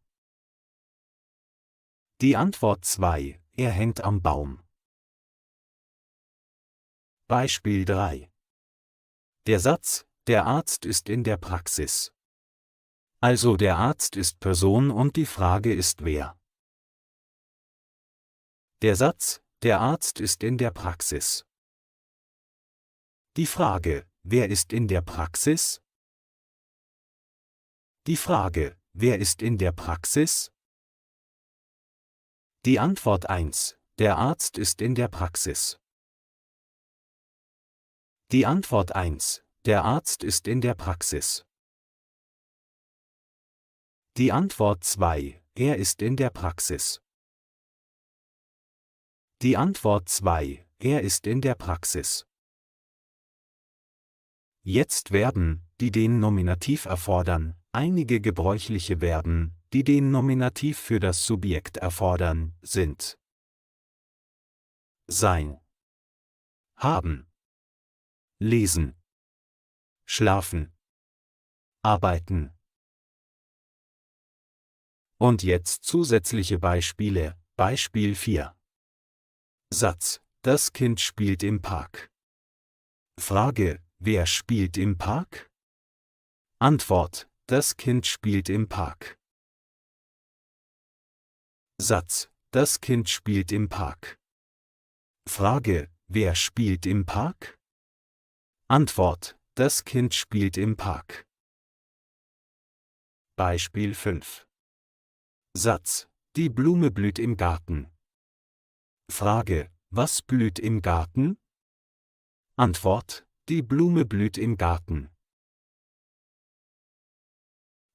Die Antwort 2, er hängt am Baum. Beispiel 3. Der Satz, der Arzt ist in der Praxis. Also der Arzt ist Person und die Frage ist wer. Der Satz, der Arzt ist in der Praxis. Die Frage, wer ist in der Praxis? Die Frage, wer ist in der Praxis? Die Antwort 1, der Arzt ist in der Praxis. Die Antwort 1, der Arzt ist in der Praxis. Die Antwort 2, er ist in der Praxis. Die Antwort 2, er ist in der Praxis. Jetzt Verben, die den Nominativ erfordern, einige gebräuchliche Verben, die den Nominativ für das Subjekt erfordern, sind sein, haben, lesen, schlafen, arbeiten. Und jetzt zusätzliche Beispiele, Beispiel 4. Satz, das Kind spielt im Park. Frage, wer spielt im Park? Antwort, das Kind spielt im Park. Satz, das Kind spielt im Park. Frage, wer spielt im Park? Antwort, das Kind spielt im Park. Beispiel 5. Satz, die Blume blüht im Garten. Frage, was blüht im Garten? Antwort, die Blume blüht im Garten.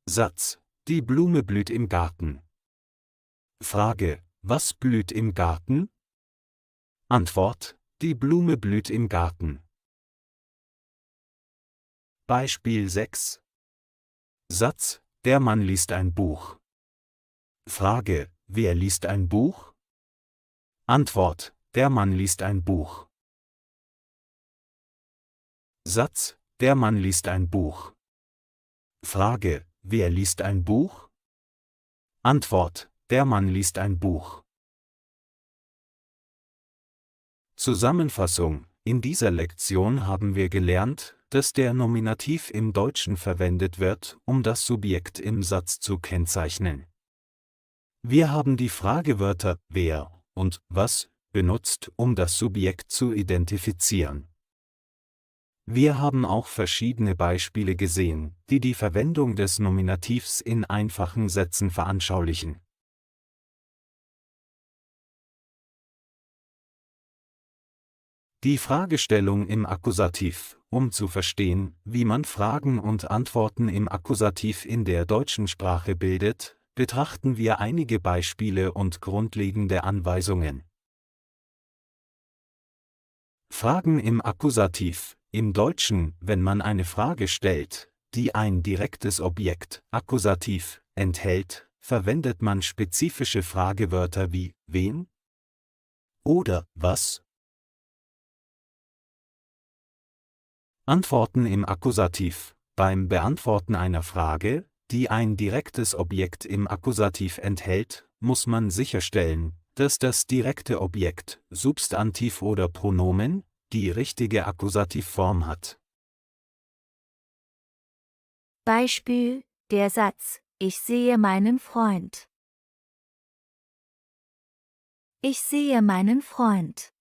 Satz, die Blume blüht im Garten. Frage, was blüht im Garten? Antwort, die Blume blüht im Garten. Beispiel 6. Satz, der Mann liest ein Buch. Frage, wer liest ein Buch? Antwort, der Mann liest ein Buch. Satz, der Mann liest ein Buch. Frage, wer liest ein Buch? Antwort, der Mann liest ein Buch. Zusammenfassung: In dieser Lektion haben wir gelernt, dass der Nominativ im Deutschen verwendet wird, um das Subjekt im Satz zu kennzeichnen. Wir haben die Fragewörter wer und was benutzt, um das Subjekt zu identifizieren. Wir haben auch verschiedene Beispiele gesehen, die die Verwendung des Nominativs in einfachen Sätzen veranschaulichen. Die Fragestellung im Akkusativ: Um zu verstehen, wie man Fragen und Antworten im Akkusativ in der deutschen Sprache bildet, betrachten wir einige Beispiele und grundlegende Anweisungen. Fragen im Akkusativ. Im Deutschen, wenn man eine Frage stellt, die ein direktes Objekt, Akkusativ, enthält, verwendet man spezifische Fragewörter wie wen oder was. Antworten im Akkusativ. Beim Beantworten einer Frage, die ein direktes Objekt im Akkusativ enthält, muss man sicherstellen, dass das direkte Objekt, Substantiv oder Pronomen, die richtige Akkusativform hat. Beispiel, der Satz, ich sehe meinen Freund. Ich sehe meinen Freund.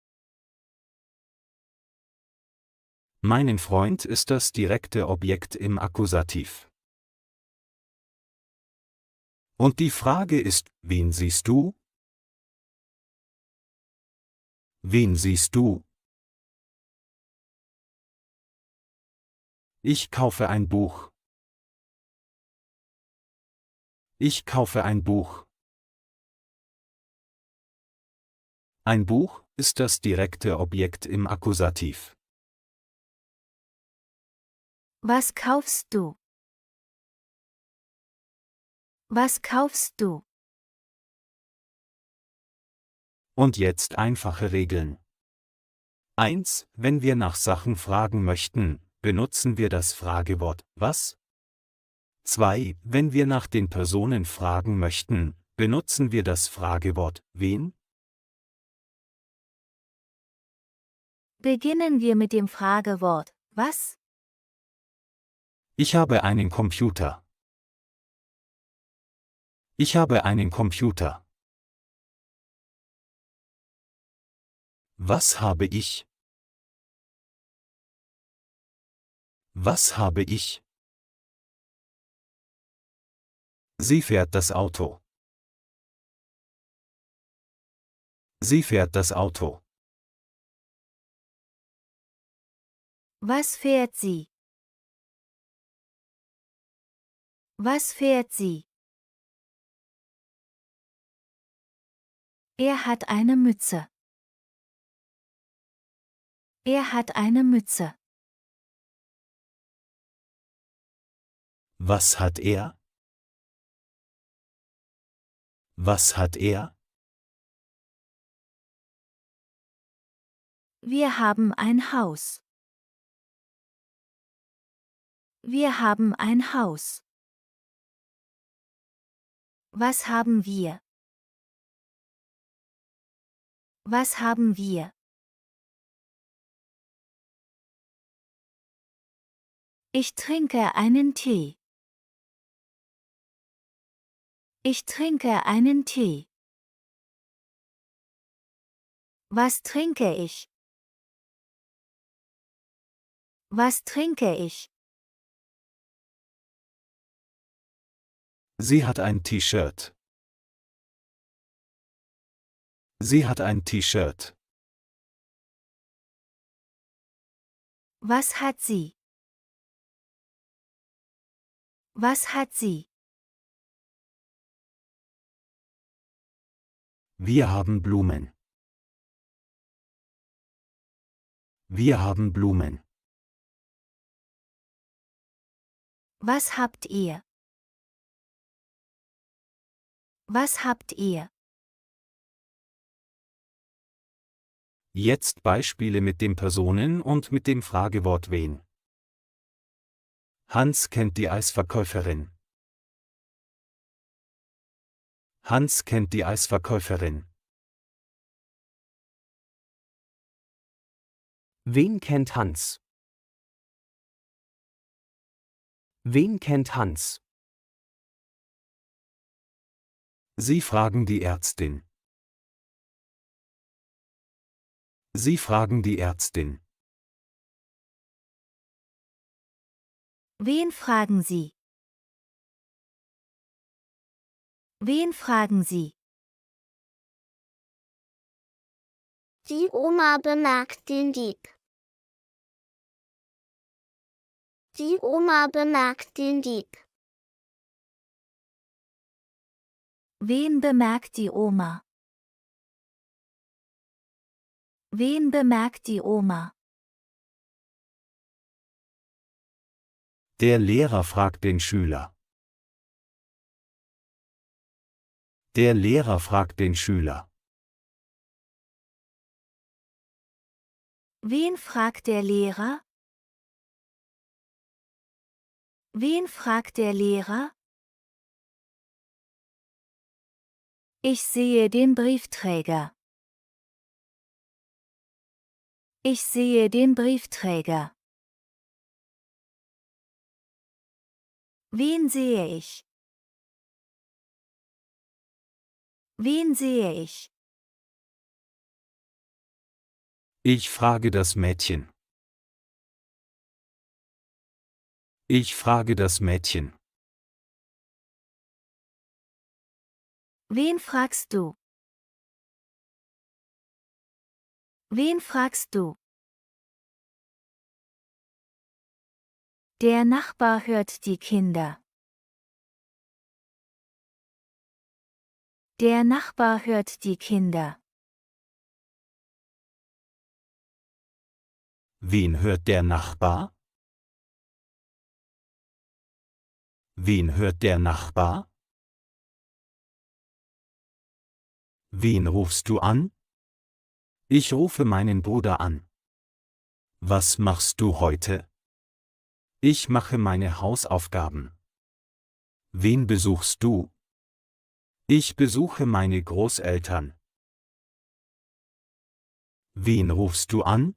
Meinen Freund ist das direkte Objekt im Akkusativ. Und die Frage ist, wen siehst du? Wen siehst du? Ich kaufe ein Buch. Ich kaufe ein Buch. Ein Buch ist das direkte Objekt im Akkusativ. Was kaufst du? Was kaufst du? Und jetzt einfache Regeln. 1. Wenn wir nach Sachen fragen möchten, benutzen wir das Fragewort was? 2. Wenn wir nach den Personen fragen möchten, benutzen wir das Fragewort wen? Beginnen wir mit dem Fragewort was? Ich habe einen Computer. Ich habe einen Computer. Was habe ich? Was habe ich? Sie fährt das Auto. Sie fährt das Auto. Was fährt sie? Was fährt sie? Er hat eine Mütze. Er hat eine Mütze. Was hat er? Was hat er? Wir haben ein Haus. Wir haben ein Haus. Was haben wir? Was haben wir? Ich trinke einen Tee. Ich trinke einen Tee. Was trinke ich? Was trinke ich? Sie hat ein T-Shirt. Sie hat ein T-Shirt. Was hat sie? Was hat sie? Wir haben Blumen. Wir haben Blumen. Was habt ihr? Was habt ihr? Jetzt Beispiele mit dem Personen- und mit dem Fragewort wen. Hans kennt die Eisverkäuferin. Hans kennt die Eisverkäuferin. Wen kennt Hans? Wen kennt Hans? Sie fragen die Ärztin. Sie fragen die Ärztin. Wen fragen Sie? Wen fragen Sie? Die Oma bemerkt den Dieb. Die Oma bemerkt den Dieb. Wen bemerkt die Oma? Wen bemerkt die Oma? Der Lehrer fragt den Schüler. Der Lehrer fragt den Schüler. Wen fragt der Lehrer? Wen fragt der Lehrer? Ich sehe den Briefträger. Ich sehe den Briefträger. Wen sehe ich? Wen sehe ich? Ich frage das Mädchen. Ich frage das Mädchen. Wen fragst du? Wen fragst du? Der Nachbar hört die Kinder. Der Nachbar hört die Kinder. Wen hört der Nachbar? Wen hört der Nachbar? Wen rufst du an? Ich rufe meinen Bruder an. Was machst du heute? Ich mache meine Hausaufgaben. Wen besuchst du? Ich besuche meine Großeltern. Wen rufst du an?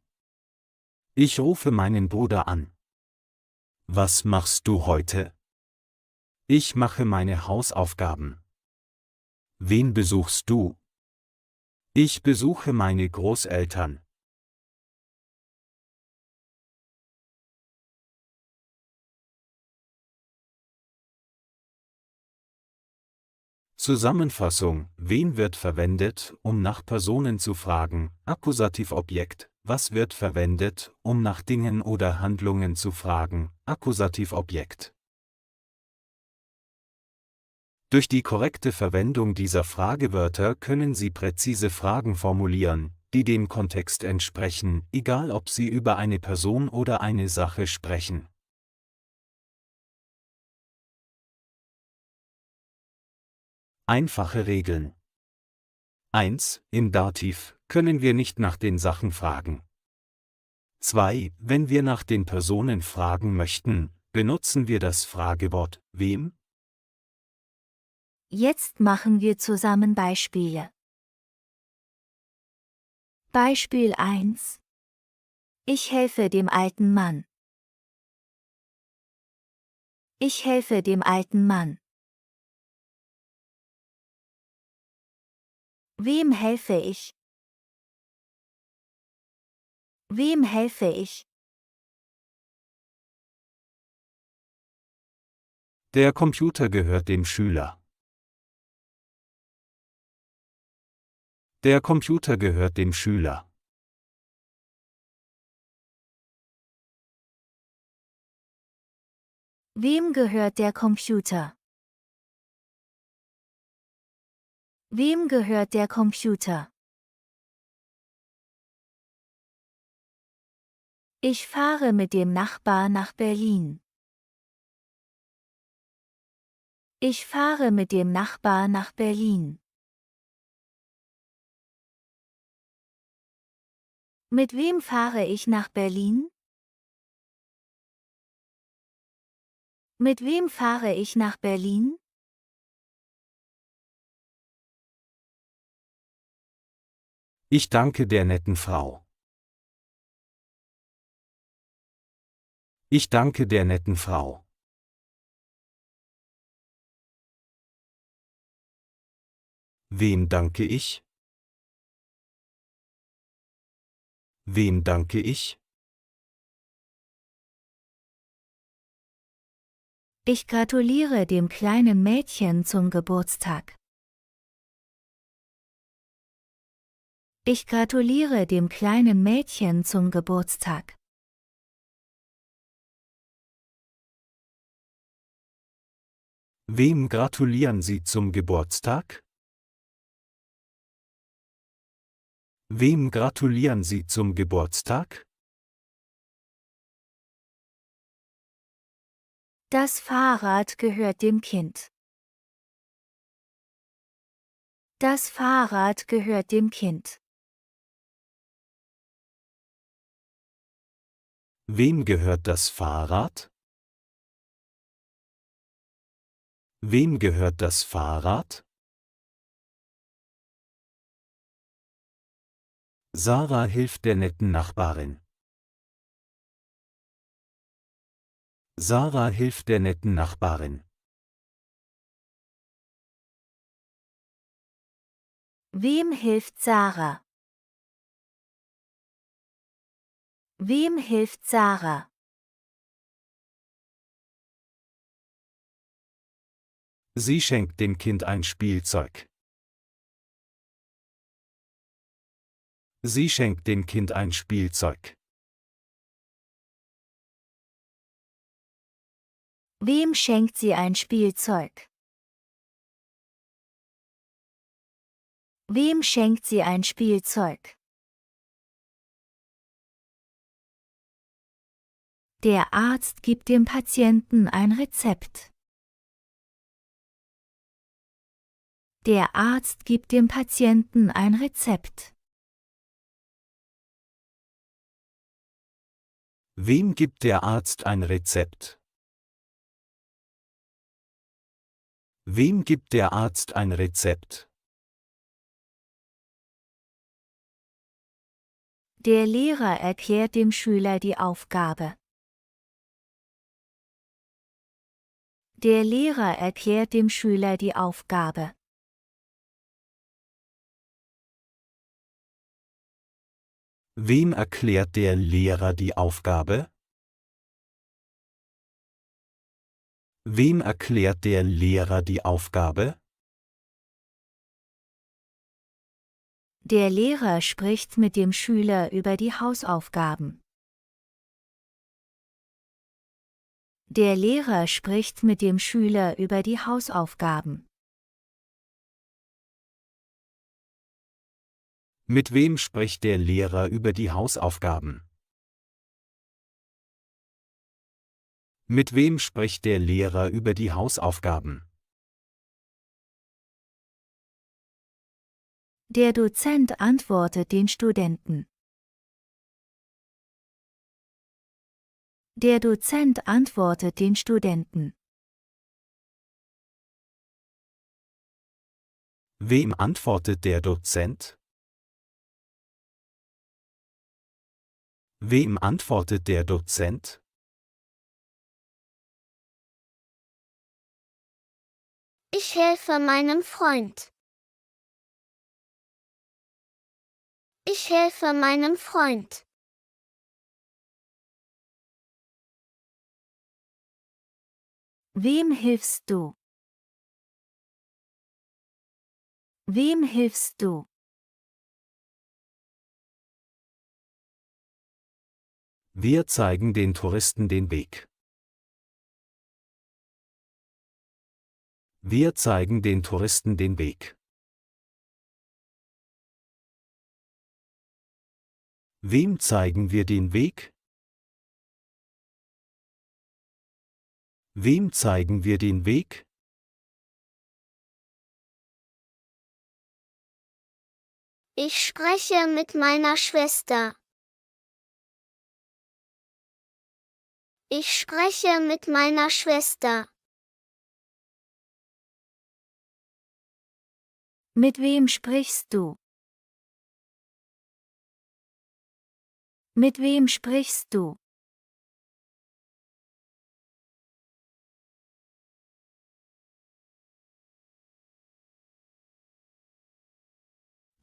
Ich rufe meinen Bruder an. Was machst du heute? Ich mache meine Hausaufgaben. Wen besuchst du? Ich besuche meine Großeltern. Zusammenfassung: Wen wird verwendet, um nach Personen zu fragen? Akkusativobjekt. Was wird verwendet, um nach Dingen oder Handlungen zu fragen? Akkusativobjekt. Durch die korrekte Verwendung dieser Fragewörter können Sie präzise Fragen formulieren, die dem Kontext entsprechen, egal ob Sie über eine Person oder eine Sache sprechen. Einfache Regeln. 1. Im Dativ können wir nicht nach den Sachen fragen. 2. Wenn wir nach den Personen fragen möchten, benutzen wir das Fragewort wem? Jetzt machen wir zusammen Beispiele. Beispiel 1. Ich helfe dem alten Mann. Ich helfe dem alten Mann. Wem helfe ich? Wem helfe ich? Der Computer gehört dem Schüler. Der Computer gehört dem Schüler. Wem gehört der Computer? Wem gehört der Computer? Ich fahre mit dem Nachbar nach Berlin. Ich fahre mit dem Nachbar nach Berlin. Mit wem fahre ich nach Berlin? Mit wem fahre ich nach Berlin? Ich danke der netten Frau. Ich danke der netten Frau. Wem danke ich? Wem danke ich? Ich gratuliere dem kleinen Mädchen zum Geburtstag. Ich gratuliere dem kleinen Mädchen zum Geburtstag. Wem gratulieren Sie zum Geburtstag? Wem gratulieren Sie zum Geburtstag? Das Fahrrad gehört dem Kind. Das Fahrrad gehört dem Kind. Wem gehört das Fahrrad? Wem gehört das Fahrrad? Sarah hilft der netten Nachbarin. Sarah hilft der netten Nachbarin. Wem hilft Sarah? Wem hilft Sarah? Sie schenkt dem Kind ein Spielzeug. Sie schenkt dem Kind ein Spielzeug. Wem schenkt sie ein Spielzeug? Wem schenkt sie ein Spielzeug? Der Arzt gibt dem Patienten ein Rezept. Der Arzt gibt dem Patienten ein Rezept. Wem gibt der Arzt ein Rezept? Wem gibt der Arzt ein Rezept? Der Lehrer erklärt dem Schüler die Aufgabe. Der Lehrer erklärt dem Schüler die Aufgabe. Wem erklärt der Lehrer die Aufgabe? Wem erklärt der Lehrer die Aufgabe? Der Lehrer spricht mit dem Schüler über die Hausaufgaben. Der Lehrer spricht mit dem Schüler über die Hausaufgaben. Mit wem spricht der Lehrer über die Hausaufgaben? Mit wem spricht der Lehrer über die Hausaufgaben? Der Dozent antwortet den Studenten. Der Dozent antwortet den Studenten. Wem antwortet der Dozent? Wem antwortet der Dozent? Ich helfe meinem Freund. Ich helfe meinem Freund. Wem hilfst du? Wem hilfst du? Wir zeigen den Touristen den Weg. Wir zeigen den Touristen den Weg. Wem zeigen wir den Weg? Wem zeigen wir den Weg? Ich spreche mit meiner Schwester. Ich spreche mit meiner Schwester. Mit wem sprichst du? Mit wem sprichst du?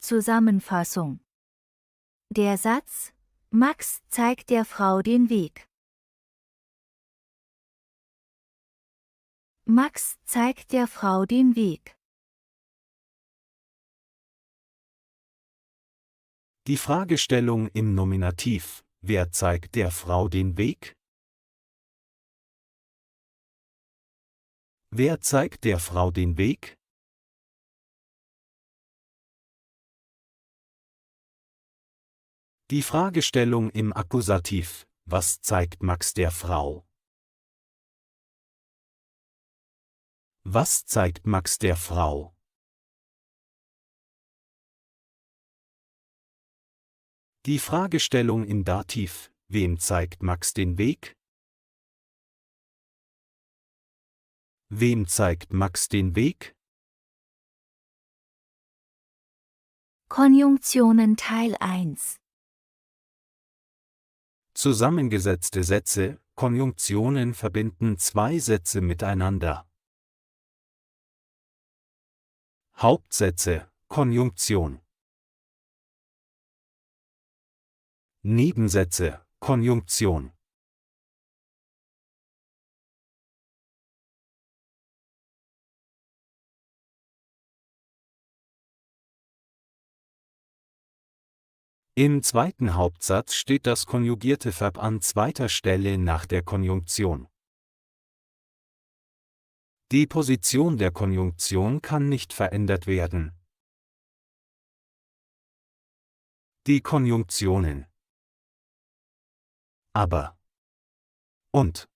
Zusammenfassung. Der Satz: Max zeigt der Frau den Weg. Max zeigt der Frau den Weg. Die Fragestellung im Nominativ: Wer zeigt der Frau den Weg? Wer zeigt der Frau den Weg? Die Fragestellung im Akkusativ: Was zeigt Max der Frau? Was zeigt Max der Frau? Die Fragestellung im Dativ: Wem zeigt Max den Weg? Wem zeigt Max den Weg? Konjunktionen Teil 1. Zusammengesetzte Sätze, Konjunktionen verbinden zwei Sätze miteinander. Hauptsätze, Konjunktion. Nebensätze, Konjunktion. Im zweiten Hauptsatz steht das konjugierte Verb an zweiter Stelle nach der Konjunktion. Die Position der Konjunktion kann nicht verändert werden. Die Konjunktionen aber, und,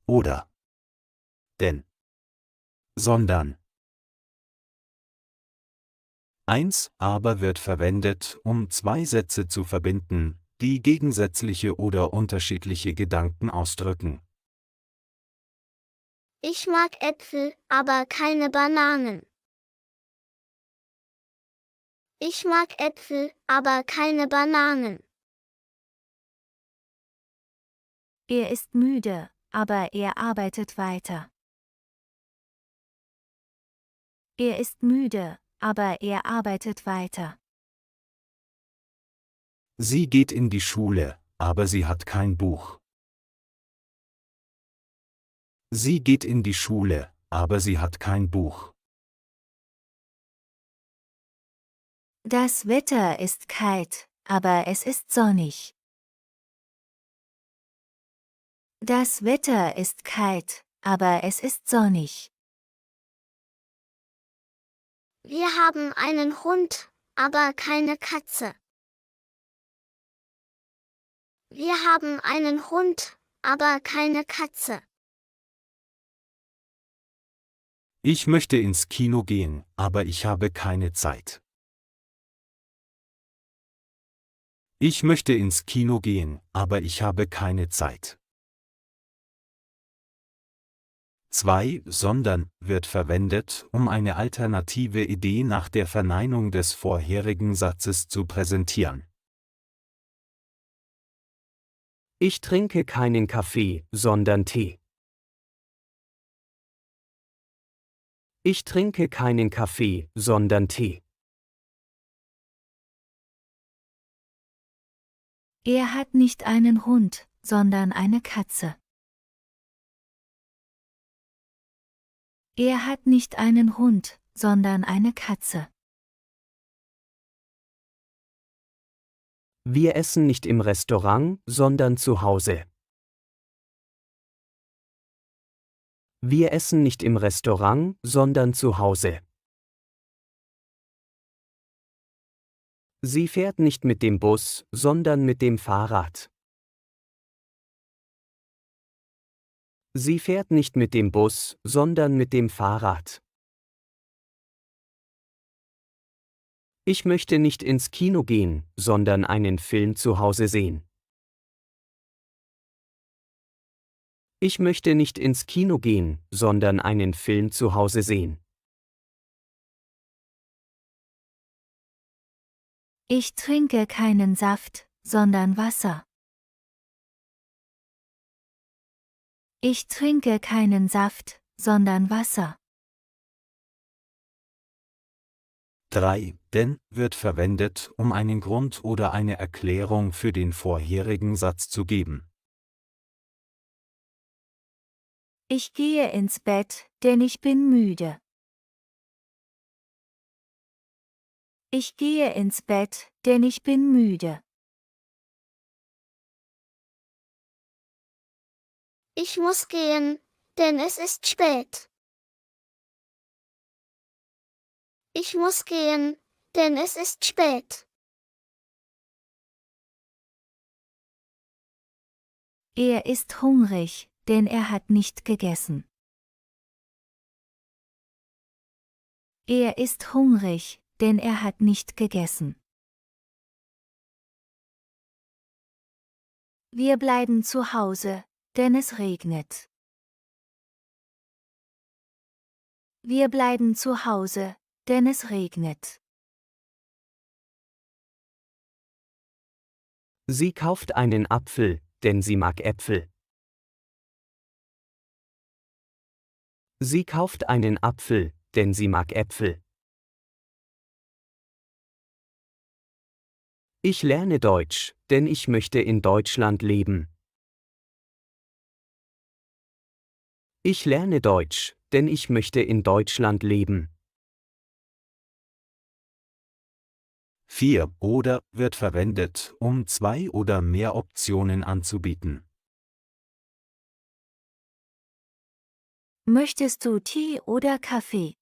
oder, denn, sondern. 1 aber wird verwendet, um zwei Sätze zu verbinden, die gegensätzliche oder unterschiedliche Gedanken ausdrücken. Ich mag Äpfel, aber keine Bananen. Ich mag Äpfel, aber keine Bananen. Er ist müde, aber er arbeitet weiter. Er ist müde, aber er arbeitet weiter. Sie geht in die Schule, aber sie hat kein Buch. Sie geht in die Schule, aber sie hat kein Buch. Das Wetter ist kalt, aber es ist sonnig. Das Wetter ist kalt, aber es ist sonnig. Wir haben einen Hund, aber keine Katze. Wir haben einen Hund, aber keine Katze. Ich möchte ins Kino gehen, aber ich habe keine Zeit. Ich möchte ins Kino gehen, aber ich habe keine Zeit. 2 sondern wird verwendet, um eine alternative Idee nach der Verneinung des vorherigen Satzes zu präsentieren. Ich trinke keinen Kaffee, sondern Tee. Ich trinke keinen Kaffee, sondern Tee. Er hat nicht einen Hund, sondern eine Katze. Er hat nicht einen Hund, sondern eine Katze. Wir essen nicht im Restaurant, sondern zu Hause. Wir essen nicht im Restaurant, sondern zu Hause. Sie fährt nicht mit dem Bus, sondern mit dem Fahrrad. Sie fährt nicht mit dem Bus, sondern mit dem Fahrrad. Ich möchte nicht ins Kino gehen, sondern einen Film zu Hause sehen. Ich möchte nicht ins Kino gehen, sondern einen Film zu Hause sehen. Ich trinke keinen Saft, sondern Wasser. Ich trinke keinen Saft, sondern Wasser. 3 denn wird verwendet, um einen Grund oder eine Erklärung für den vorherigen Satz zu geben. Ich gehe ins Bett, denn ich bin müde. Ich gehe ins Bett, denn ich bin müde. Ich muss gehen, denn es ist spät. Ich muss gehen, denn es ist spät. Er ist hungrig, denn er hat nicht gegessen. Er ist hungrig, denn er hat nicht gegessen. Wir bleiben zu Hause, denn es regnet. Wir bleiben zu Hause, denn es regnet. Sie kauft einen Apfel, denn sie mag Äpfel. Sie kauft einen Apfel, denn sie mag Äpfel. Ich lerne Deutsch, denn ich möchte in Deutschland leben. Ich lerne Deutsch, denn ich möchte in Deutschland leben. 4 oder wird verwendet, um 2 oder mehr Optionen anzubieten. Möchtest du Tee oder Kaffee?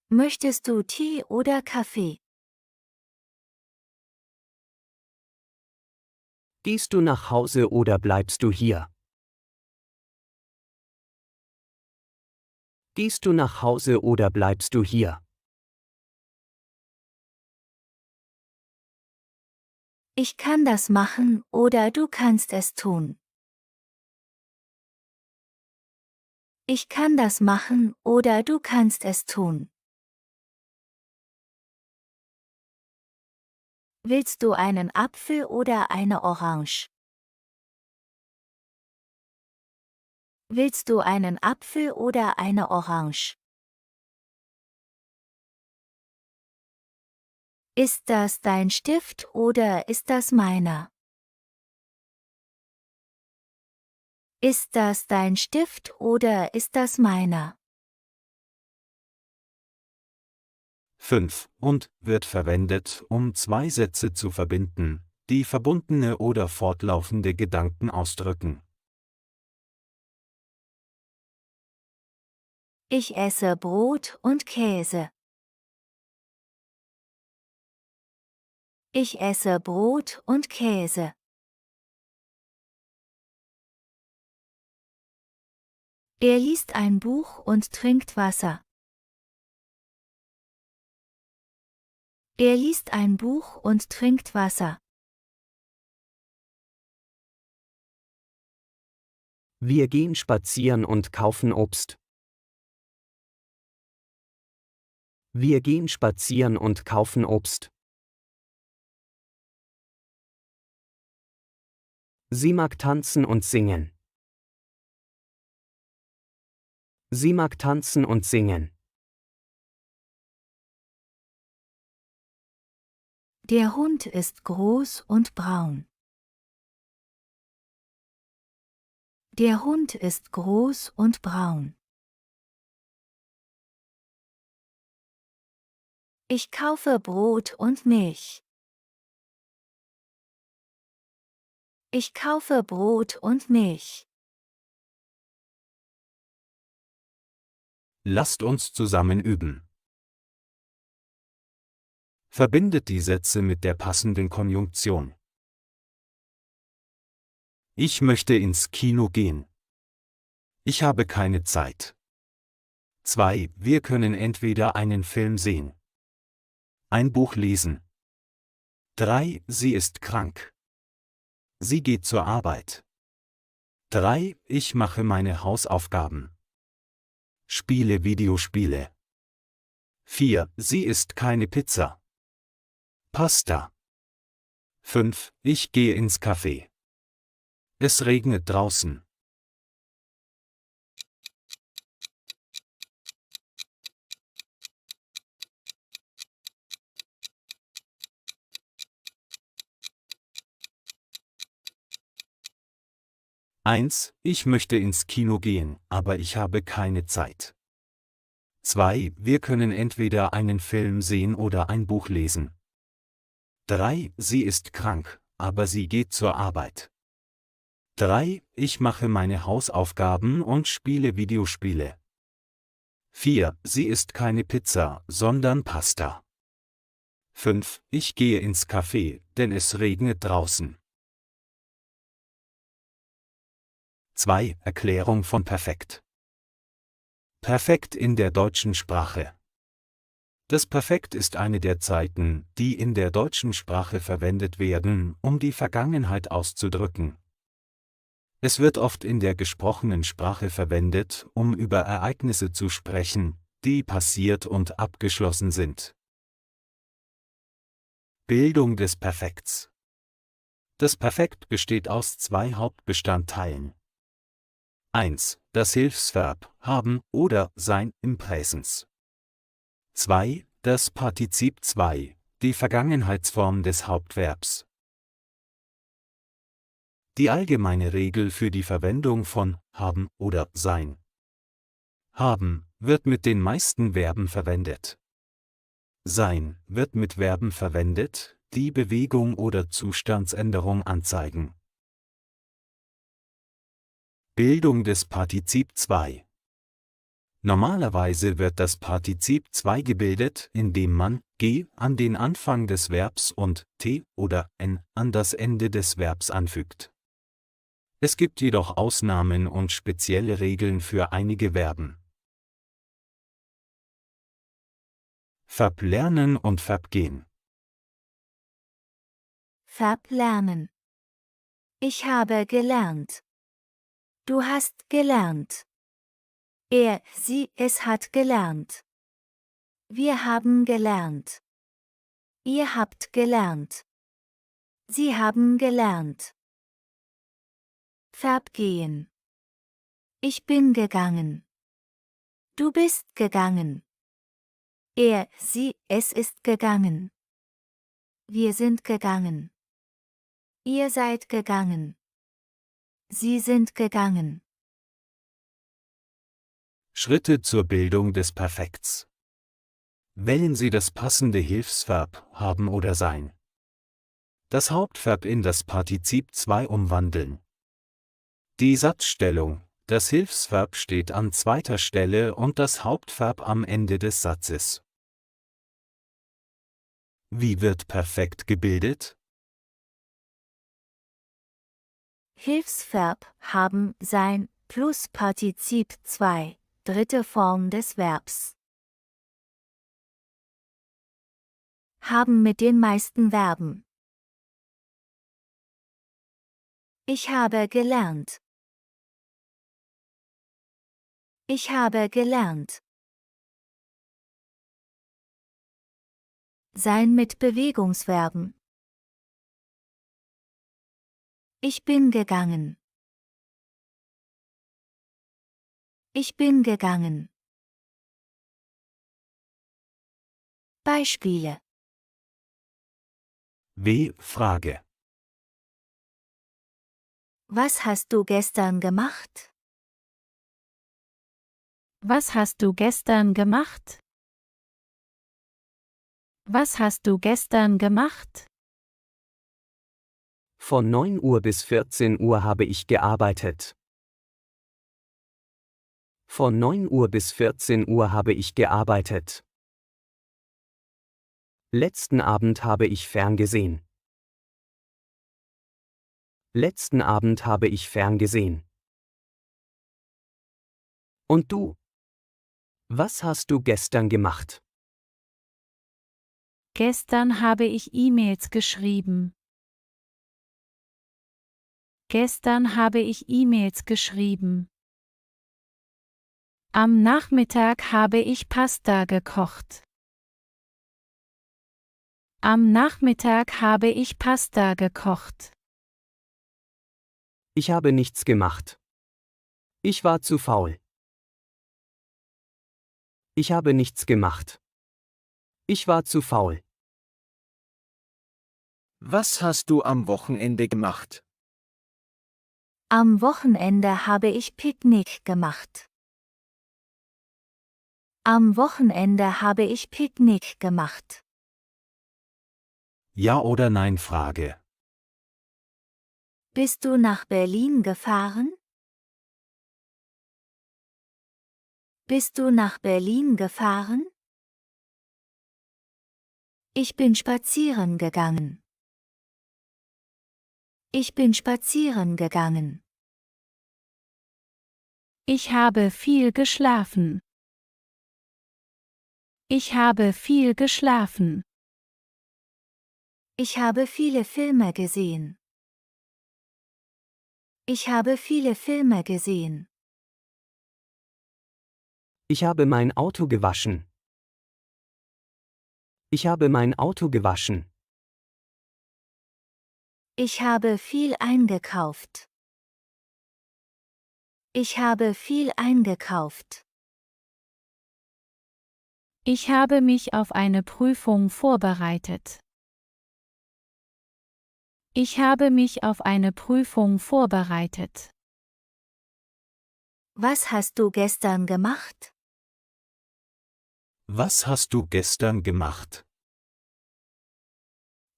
Möchtest du Tee oder Kaffee? Gehst du nach Hause oder bleibst du hier? Gehst du nach Hause oder bleibst du hier? Ich kann das machen oder du kannst es tun. Ich kann das machen oder du kannst es tun. Willst du einen Apfel oder eine Orange? Willst du einen Apfel oder eine Orange? Ist das dein Stift oder ist das meiner? Ist das dein Stift oder ist das meiner? 5 und wird verwendet, um 2 Sätze zu verbinden, die verbundene oder fortlaufende Gedanken ausdrücken. Ich esse Brot und Käse. Ich esse Brot und Käse. Er liest ein Buch und trinkt Wasser. Er liest ein Buch und trinkt Wasser. Wir gehen spazieren und kaufen Obst. Wir gehen spazieren und kaufen Obst. Sie mag tanzen und singen. Sie mag tanzen und singen. Der Hund ist groß und braun. Der Hund ist groß und braun. Ich kaufe Brot und Milch. Ich kaufe Brot und Milch. Lasst uns zusammen üben. Verbindet die Sätze mit der passenden Konjunktion. Ich möchte ins Kino gehen. Ich habe keine Zeit. 2. Wir können entweder einen Film sehen, ein Buch lesen. 3. Sie ist krank. Sie geht zur Arbeit. 3. Ich mache meine Hausaufgaben. Spiele Videospiele. 4. Sie isst keine Pizza. Pasta. 5. Ich gehe ins Café. Es regnet draußen. Eins. Ich möchte ins Kino gehen, aber ich habe keine Zeit. 2. Wir können entweder einen Film sehen oder ein Buch lesen. 3. Sie ist krank, aber sie geht zur Arbeit. 3. Ich mache meine Hausaufgaben und spiele Videospiele. 4. Sie isst keine Pizza, sondern Pasta. 5. Ich gehe ins Café, denn es regnet draußen. 2. Erklärung von Perfekt. Perfekt in der deutschen Sprache. Das Perfekt ist eine der Zeiten, die in der deutschen Sprache verwendet werden, um die Vergangenheit auszudrücken. Es wird oft in der gesprochenen Sprache verwendet, um über Ereignisse zu sprechen, die passiert und abgeschlossen sind. Bildung des Perfekts. Das Perfekt besteht aus 2 Hauptbestandteilen. 1. Das Hilfsverb haben oder sein im Präsens. 2. Das Partizip 2, die Vergangenheitsform des Hauptverbs. Die allgemeine Regel für die Verwendung von haben oder sein. Haben wird mit den meisten Verben verwendet. Sein wird mit Verben verwendet, die Bewegung oder Zustandsänderung anzeigen. Bildung des Partizip 2. Normalerweise wird das Partizip 2 gebildet, indem man g an den Anfang des Verbs und t oder n an das Ende des Verbs anfügt. Es gibt jedoch Ausnahmen und spezielle Regeln für einige Verben. Verb lernen und Verb gehen. Verb lernen. Ich habe gelernt. Du hast gelernt. Er, sie, es hat gelernt. Wir haben gelernt. Ihr habt gelernt. Sie haben gelernt. Verb gehen. Ich bin gegangen. Du bist gegangen. Er, sie, es ist gegangen. Wir sind gegangen. Ihr seid gegangen. Sie sind gegangen. Schritte zur Bildung des Perfekts. Wählen Sie das passende Hilfsverb haben oder sein. Das Hauptverb in das Partizip 2 umwandeln. Die Satzstellung: Das Hilfsverb steht an zweiter Stelle und das Hauptverb am Ende des Satzes. Wie wird perfekt gebildet? Hilfsverb haben, sein, plus Partizip 2, dritte Form des Verbs. Haben mit den meisten Verben. Ich habe gelernt. Ich habe gelernt. Sein mit Bewegungsverben. Ich bin gegangen. Ich bin gegangen. Beispiele. Frage. Was hast du gestern gemacht? Was hast du gestern gemacht? Was hast du gestern gemacht? Von 9 Uhr bis 14 Uhr habe ich gearbeitet. Von 9 Uhr bis 14 Uhr habe ich gearbeitet. Letzten Abend habe ich ferngesehen. Letzten Abend habe ich ferngesehen. Und du? Was hast du gestern gemacht? Gestern habe ich E-Mails geschrieben. Gestern habe ich E-Mails geschrieben. Am Nachmittag habe ich Pasta gekocht. Am Nachmittag habe ich Pasta gekocht. Ich habe nichts gemacht. Ich war zu faul. Ich habe nichts gemacht. Ich war zu faul. Was hast du am Wochenende gemacht? Am Wochenende habe ich Picknick gemacht. Am Wochenende habe ich Picknick gemacht. Ja oder Nein Frage. Bist du nach Berlin gefahren? Bist du nach Berlin gefahren? Ich bin spazieren gegangen. Ich bin spazieren gegangen. Ich habe viel geschlafen. Ich habe viel geschlafen. Ich habe viele Filme gesehen. Ich habe viele Filme gesehen. Ich habe mein Auto gewaschen. Ich habe mein Auto gewaschen. Ich habe viel eingekauft. Ich habe viel eingekauft. Ich habe mich auf eine Prüfung vorbereitet. Ich habe mich auf eine Prüfung vorbereitet. Was hast du gestern gemacht? Was hast du gestern gemacht?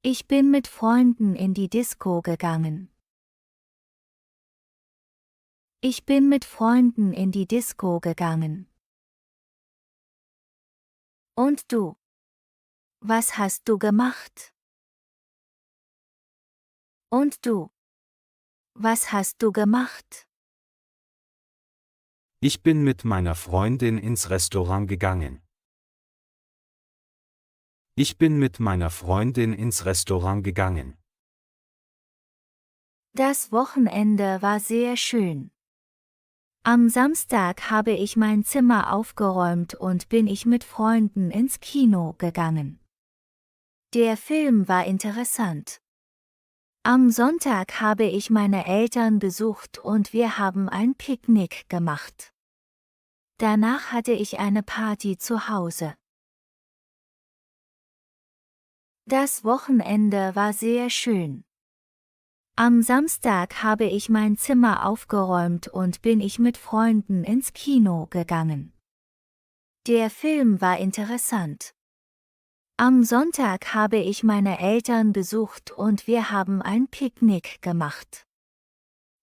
Ich bin mit Freunden in die Disco gegangen. Ich bin mit Freunden in die Disco gegangen. Und du? Was hast du gemacht? Und du? Was hast du gemacht? Ich bin mit meiner Freundin ins Restaurant gegangen. Ich bin mit meiner Freundin ins Restaurant gegangen. Das Wochenende war sehr schön. Am Samstag habe ich mein Zimmer aufgeräumt und bin ich mit Freunden ins Kino gegangen. Der Film war interessant. Am Sonntag habe ich meine Eltern besucht und wir haben ein Picknick gemacht. Danach hatte ich eine Party zu Hause. Das Wochenende war sehr schön. Am Samstag habe ich mein Zimmer aufgeräumt und bin ich mit Freunden ins Kino gegangen. Der Film war interessant. Am Sonntag habe ich meine Eltern besucht und wir haben ein Picknick gemacht.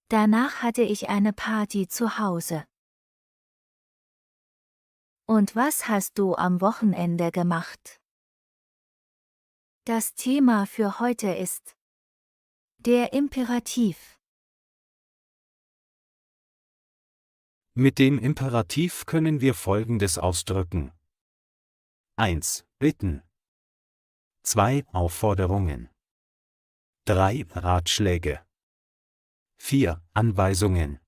Danach hatte ich eine Party zu Hause. Und was hast du am Wochenende gemacht? Das Thema für heute ist der Imperativ. Mit dem Imperativ können wir Folgendes ausdrücken. 1. Bitten. 2. Aufforderungen. 3. Ratschläge. 4. Anweisungen.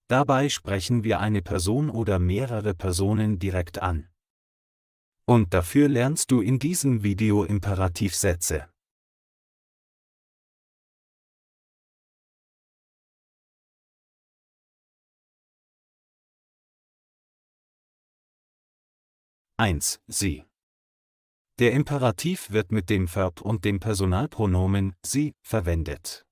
Dabei sprechen wir eine Person oder mehrere Personen direkt an. Und dafür lernst du in diesem Video Imperativsätze. Eins. Sie. Der Imperativ wird mit dem Verb und dem Personalpronomen sie verwendet.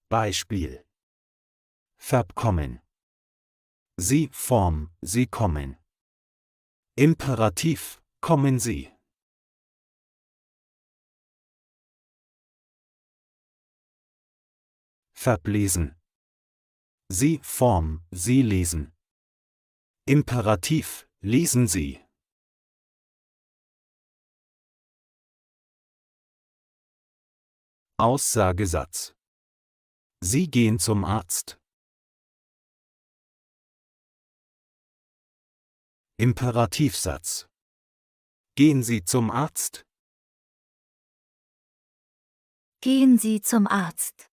Beispiel. Verb kommen. Sie Form, sie kommen. Imperativ, kommen Sie. Verb lesen. Sie Form, sie lesen. Imperativ, lesen Sie. Aussagesatz. Sie gehen zum Arzt. Imperativsatz. Gehen Sie zum Arzt. Gehen Sie zum Arzt.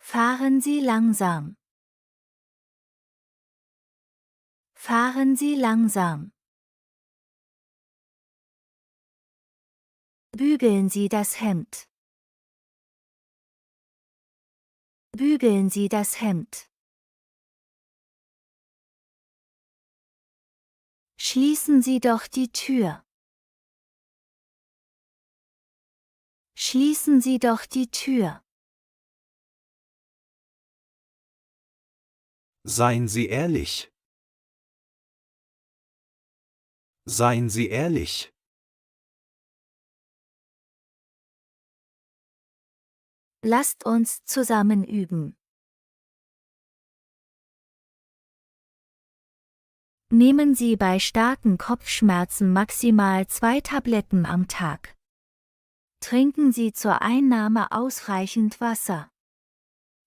Fahren Sie langsam. Fahren Sie langsam. Bügeln Sie das Hemd. Bügeln Sie das Hemd. Schließen Sie doch die Tür. Schließen Sie doch die Tür. Seien Sie ehrlich. Seien Sie ehrlich. Lasst uns zusammen üben. Nehmen Sie bei starken Kopfschmerzen maximal 2 Tabletten am Tag. Trinken Sie zur Einnahme ausreichend Wasser.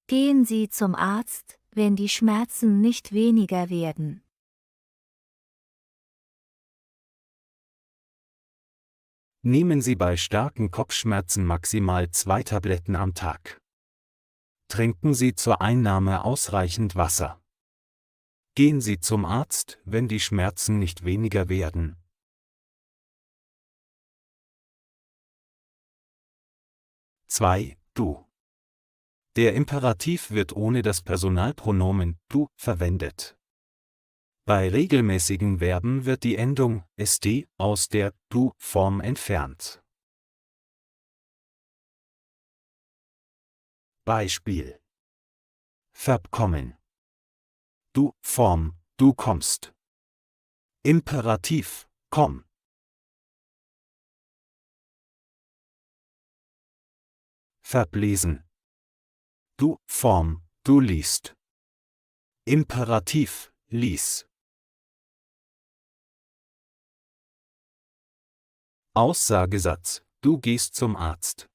Gehen Sie zum Arzt, wenn die Schmerzen nicht weniger werden. Nehmen Sie bei starken Kopfschmerzen maximal 2 Tabletten am Tag. Trinken Sie zur Einnahme ausreichend Wasser. Gehen Sie zum Arzt, wenn die Schmerzen nicht weniger werden. Zwei, du. Der Imperativ wird ohne das Personalpronomen du verwendet. Bei regelmäßigen Verben wird die Endung st aus der du-Form entfernt. Beispiel: Verb kommen. Du Form, du kommst. Imperativ, komm. Verb lesen. Du Form, du liest. Imperativ, lies. Aussagesatz: Du gehst zum Arzt.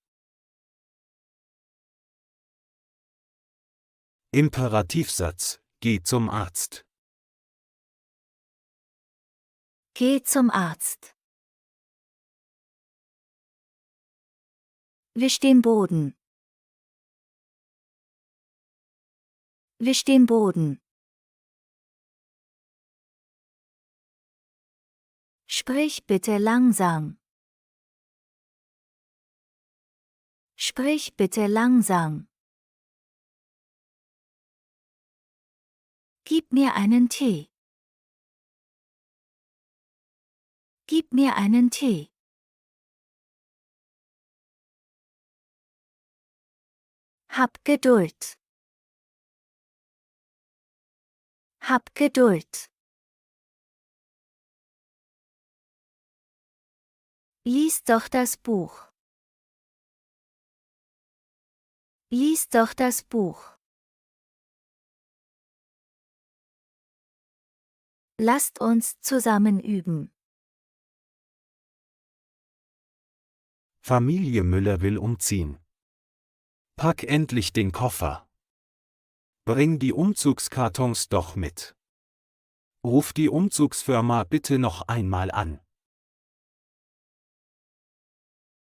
Imperativsatz: Geh zum Arzt. Geh zum Arzt. Wisch den Boden. Wisch den Boden. Sprich bitte langsam. Sprich bitte langsam. Gib mir einen Tee. Gib mir einen Tee. Hab Geduld. Hab Geduld. Lies doch das Buch. Lies doch das Buch. Lasst uns zusammen üben. Familie Müller will umziehen. Pack endlich den Koffer. Bring die Umzugskartons doch mit. Ruf die Umzugsfirma bitte noch einmal an.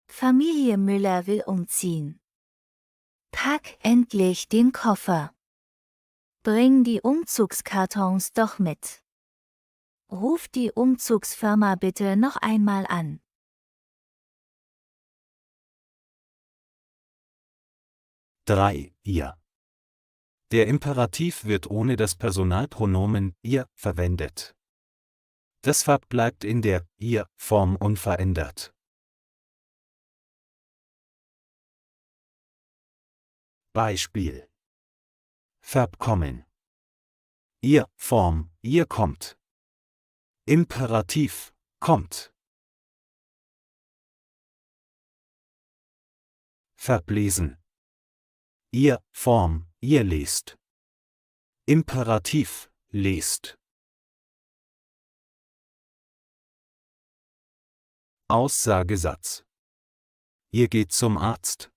Familie Müller will umziehen. Pack endlich den Koffer. Bring die Umzugskartons doch mit. Ruf die Umzugsfirma bitte noch einmal an. Drei, ihr. Der Imperativ wird ohne das Personalpronomen ihr verwendet. Das Verb bleibt in der ihr-Form unverändert. Beispiel: Verb kommen. Ihr Form, ihr kommt. Imperativ, kommt. Verb lesen. Ihr Form, ihr lest. Imperativ, lest. Aussagesatz: Ihr geht zum Arzt.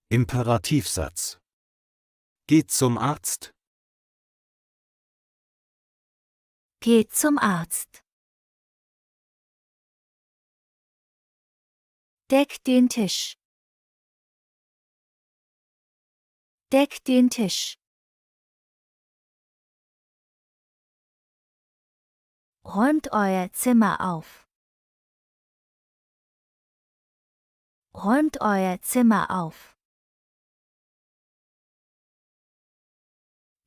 Imperativsatz: Geht zum Arzt. Geht zum Arzt. Deck den Tisch. Deck den Tisch. Räumt euer Zimmer auf. Räumt euer Zimmer auf.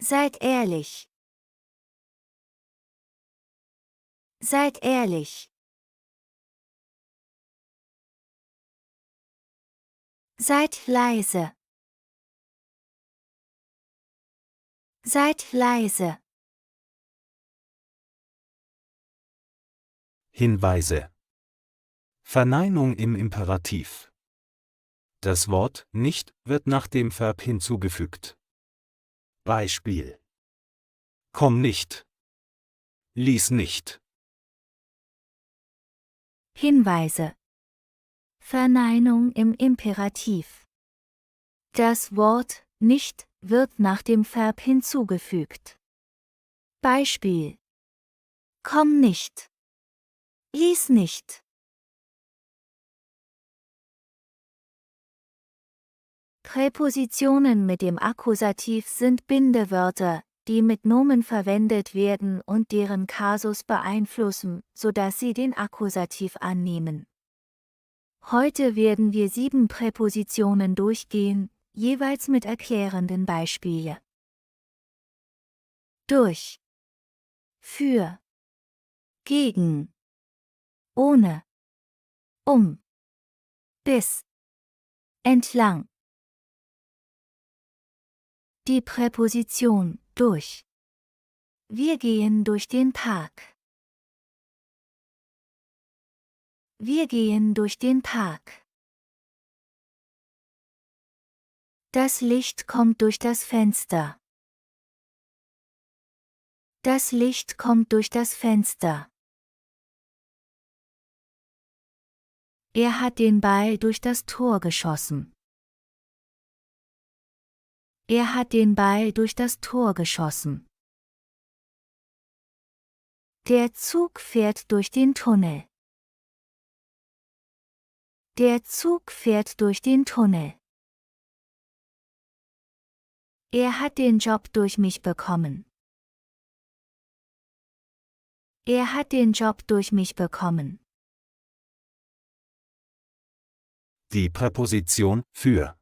Seid ehrlich. Seid ehrlich. Seid leise. Seid leise. Hinweise. Verneinung im Imperativ. Das Wort nicht wird nach dem Verb hinzugefügt. Beispiel: Komm nicht. Lies nicht. Hinweise. Verneinung im Imperativ. Das Wort nicht wird nach dem Verb hinzugefügt. Beispiel. Komm nicht. Lies nicht. Präpositionen mit dem Akkusativ sind Bindewörter, die mit Nomen verwendet werden und deren Kasus beeinflussen, sodass sie den Akkusativ annehmen. Heute werden wir 7 Präpositionen durchgehen, jeweils mit erklärenden Beispielen. Durch, für, gegen, ohne, bis, entlang. Die Präposition durch. Wir gehen durch den Park. Wir gehen durch den Park. Das Licht kommt durch das Fenster. Das Licht kommt durch das Fenster. Er hat den Ball durch das Tor geschossen. Er hat den Ball durch das Tor geschossen. Der Zug fährt durch den Tunnel. Der Zug fährt durch den Tunnel. Er hat den Job durch mich bekommen. Er hat den Job durch mich bekommen. Die Präposition für.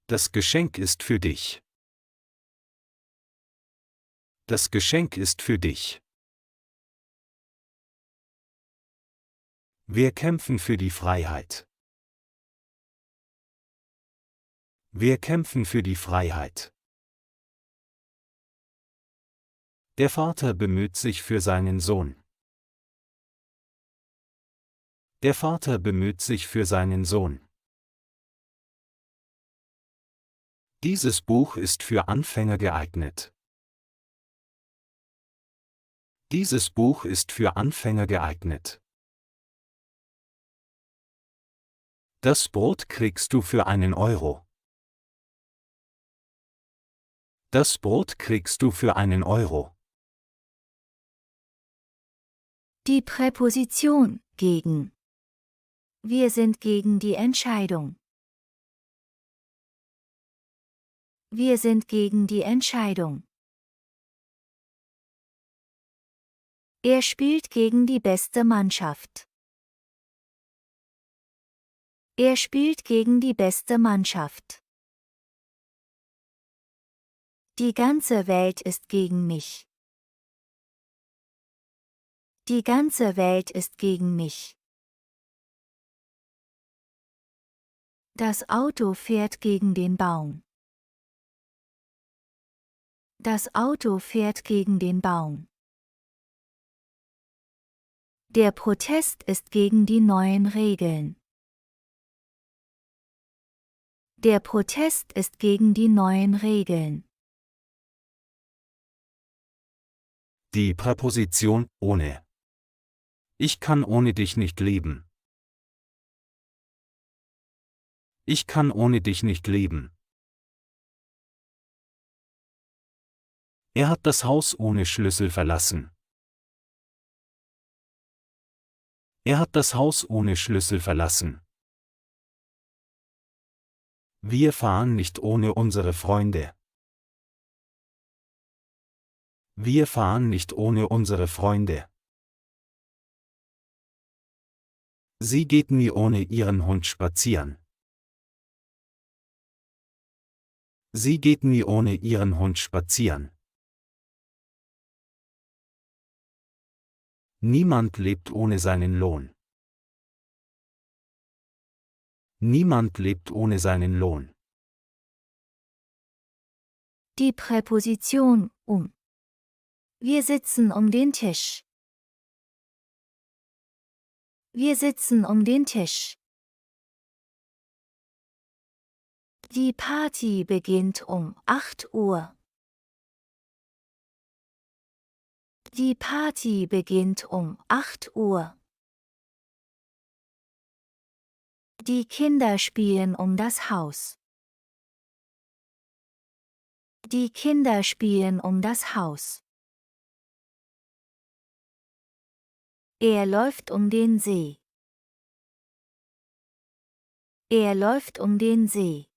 Das Geschenk ist für dich. Das Geschenk ist für dich. Wir kämpfen für die Freiheit. Wir kämpfen für die Freiheit. Der Vater bemüht sich für seinen Sohn. Der Vater bemüht sich für seinen Sohn. Dieses Buch ist für Anfänger geeignet. Dieses Buch ist für Anfänger geeignet. Das Brot kriegst du für €1. Das Brot kriegst du für €1. Die Präposition gegen. Wir sind gegen die Entscheidung. Wir sind gegen die Entscheidung. Er spielt gegen die beste Mannschaft. Er spielt gegen die beste Mannschaft. Die ganze Welt ist gegen mich. Die ganze Welt ist gegen mich. Das Auto fährt gegen den Baum. Das Auto fährt gegen den Baum. Der Protest ist gegen die neuen Regeln. Der Protest ist gegen die neuen Regeln. Die Präposition ohne. Ich kann ohne dich nicht leben. Ich kann ohne dich nicht leben. Er hat das Haus ohne Schlüssel verlassen. Er hat das Haus ohne Schlüssel verlassen. Wir fahren nicht ohne unsere Freunde. Wir fahren nicht ohne unsere Freunde. Sie geht nie ohne ihren Hund spazieren. Sie geht nie ohne ihren Hund spazieren. Niemand lebt ohne seinen Lohn. Niemand lebt ohne seinen Lohn. Die Präposition Wir sitzen um den Tisch. Wir sitzen um den Tisch. Die Party beginnt um 8 Uhr. Die Party beginnt um 8 Uhr. Die Kinder spielen um das Haus. Die Kinder spielen um das Haus. Er läuft um den See. Er läuft um den See.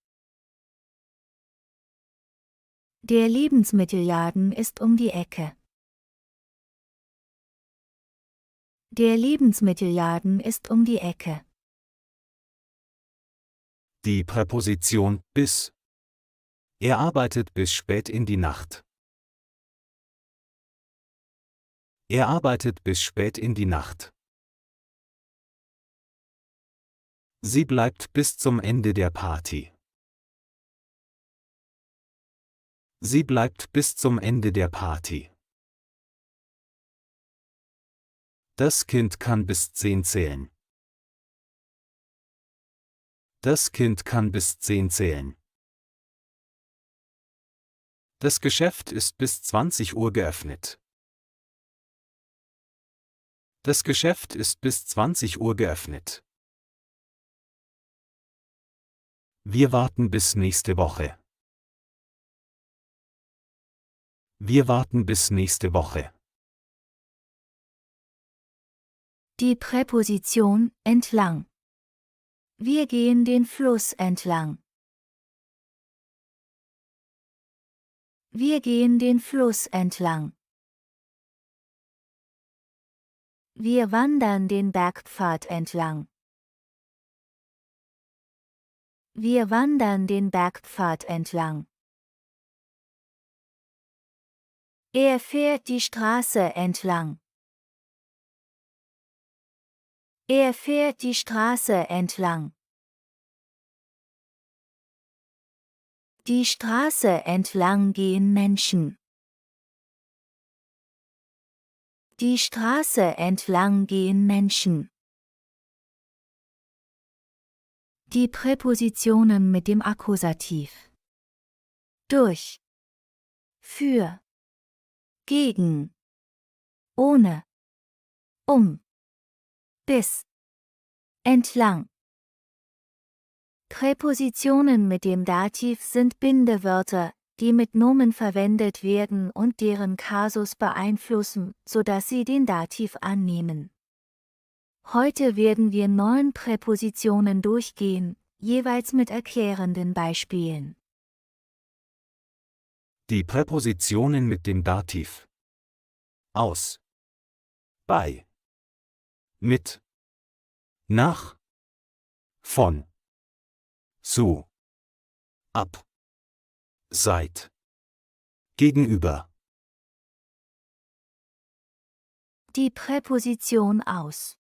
Der Lebensmittelladen ist um die Ecke. Der Lebensmittelladen ist um die Ecke. Die Präposition bis. Er arbeitet bis spät in die Nacht. Er arbeitet bis spät in die Nacht. Sie bleibt bis zum Ende der Party. Sie bleibt bis zum Ende der Party. Das Kind kann bis 10 zählen. Das Kind kann bis 10 zählen. Das Geschäft ist bis 20 Uhr geöffnet. Das Geschäft ist bis 20 Uhr geöffnet. Wir warten bis nächste Woche. Wir warten bis nächste Woche. Die Präposition entlang. Wir gehen den Fluss entlang. Wir gehen den Fluss entlang. Wir wandern den Bergpfad entlang. Wir wandern den Bergpfad entlang. Er fährt die Straße entlang. Er fährt die Straße entlang. Die Straße entlang gehen Menschen. Die Straße entlang gehen Menschen. Die Präpositionen mit dem Akkusativ. Durch. Für. Gegen. Ohne. Um. Bis. Entlang. Präpositionen mit dem Dativ sind Bindewörter, die mit Nomen verwendet werden und deren Kasus beeinflussen, sodass sie den Dativ annehmen. Heute werden wir 9 Präpositionen durchgehen, jeweils mit erklärenden Beispielen. Die Präpositionen mit dem Dativ. Aus. Bei. Mit. Nach. Von. Zu. Ab. Seit. Gegenüber. Die Präposition aus.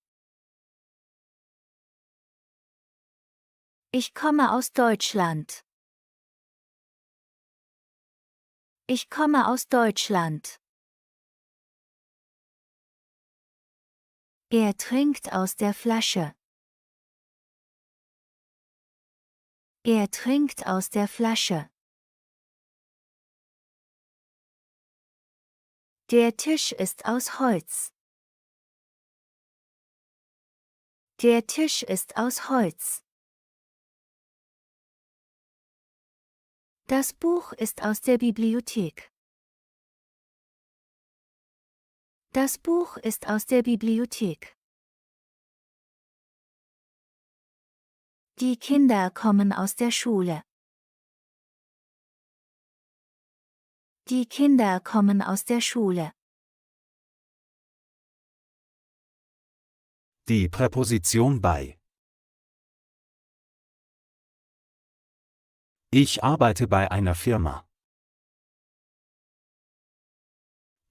Ich komme aus Deutschland. Ich komme aus Deutschland. Er trinkt aus der Flasche. Er trinkt aus der Flasche. Der Tisch ist aus Holz. Der Tisch ist aus Holz. Das Buch ist aus der Bibliothek. Das Buch ist aus der Bibliothek. Die Kinder kommen aus der Schule. Die Kinder kommen aus der Schule. Die Präposition bei. Ich arbeite bei einer Firma.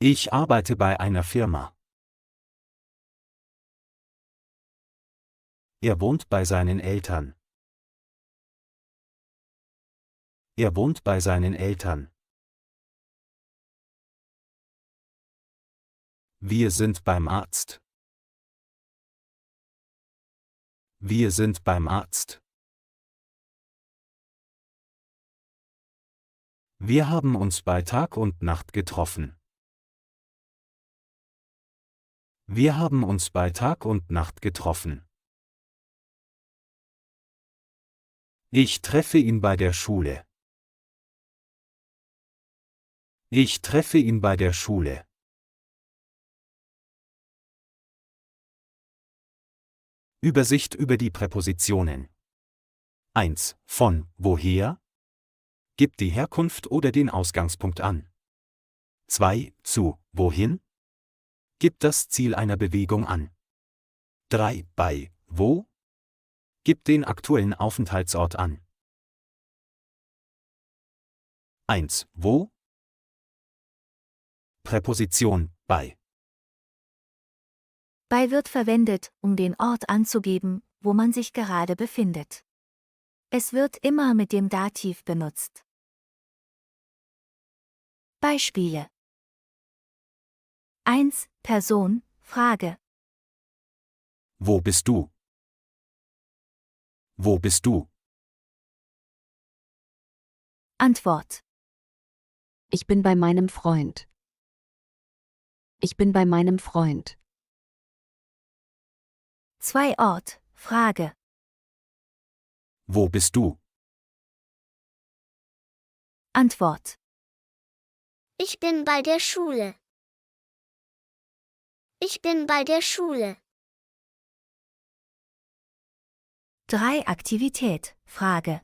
Ich arbeite bei einer Firma. Er wohnt bei seinen Eltern. Er wohnt bei seinen Eltern. Wir sind beim Arzt. Wir sind beim Arzt. Wir haben uns bei Tag und Nacht getroffen. Wir haben uns bei Tag und Nacht getroffen. Ich treffe ihn bei der Schule. Ich treffe ihn bei der Schule. Übersicht über die Präpositionen. 1. Von, woher? Gibt die Herkunft oder den Ausgangspunkt an. 2. Zu, wohin? Gibt das Ziel einer Bewegung an. 3. Bei, wo? Gibt den aktuellen Aufenthaltsort an. 1. Wo? Präposition bei. Bei wird verwendet, um den Ort anzugeben, wo man sich gerade befindet. Es wird immer mit dem Dativ benutzt. Beispiele: 1. Person, Frage. Wo bist du? Wo bist du? Antwort: Ich bin bei meinem Freund. Ich bin bei meinem Freund. 2. Ort, Frage. Wo bist du? Antwort: Ich bin bei der Schule. Ich bin bei der Schule. 3. Aktivität, Frage.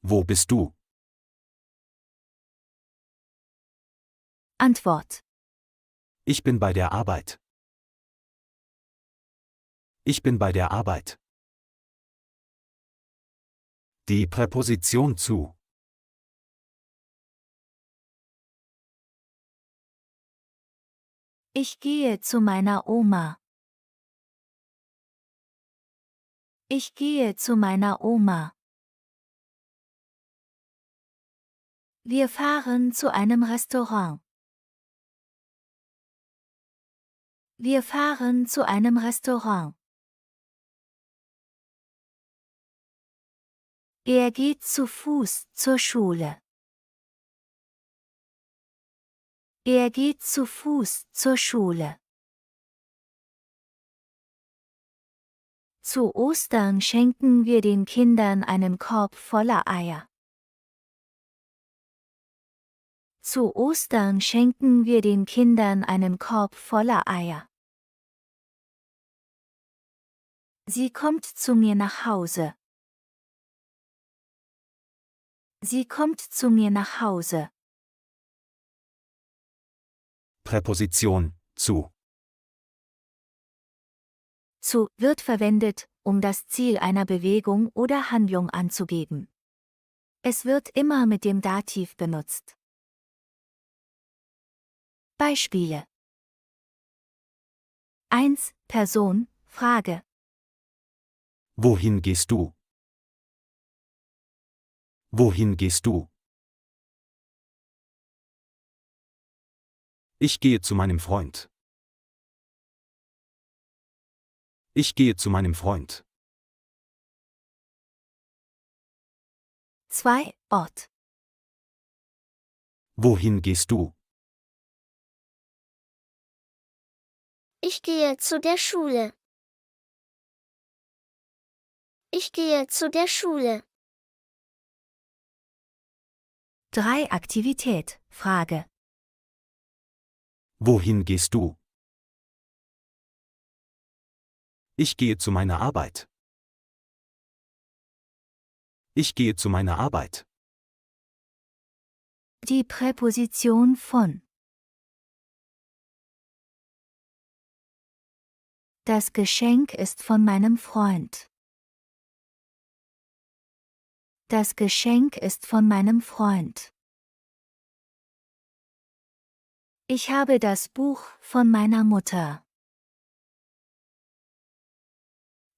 Wo bist du? Antwort: Ich bin bei der Arbeit. Ich bin bei der Arbeit. Die Präposition zu. Ich gehe zu meiner Oma. Ich gehe zu meiner Oma. Wir fahren zu einem Restaurant. Wir fahren zu einem Restaurant. Er geht zu Fuß zur Schule. Er geht zu Fuß zur Schule. Zu Ostern schenken wir den Kindern einen Korb voller Eier. Zu Ostern schenken wir den Kindern einen Korb voller Eier. Sie kommt zu mir nach Hause. Sie kommt zu mir nach Hause. Präposition zu. Zu wird verwendet, um das Ziel einer Bewegung oder Handlung anzugeben. Es wird immer mit dem Dativ benutzt. Beispiele: 1. Person, Frage. Wohin gehst du? Wohin gehst du? Ich gehe zu meinem Freund. Ich gehe zu meinem Freund. 2. Ort. Wohin gehst du? Ich gehe zu der Schule. Ich gehe zu der Schule. 3. Aktivität, Frage. Wohin gehst du? Ich gehe zu meiner Arbeit. Ich gehe zu meiner Arbeit. Die Präposition von. Das Geschenk ist von meinem Freund. Das Geschenk ist von meinem Freund. Ich habe das Buch von meiner Mutter.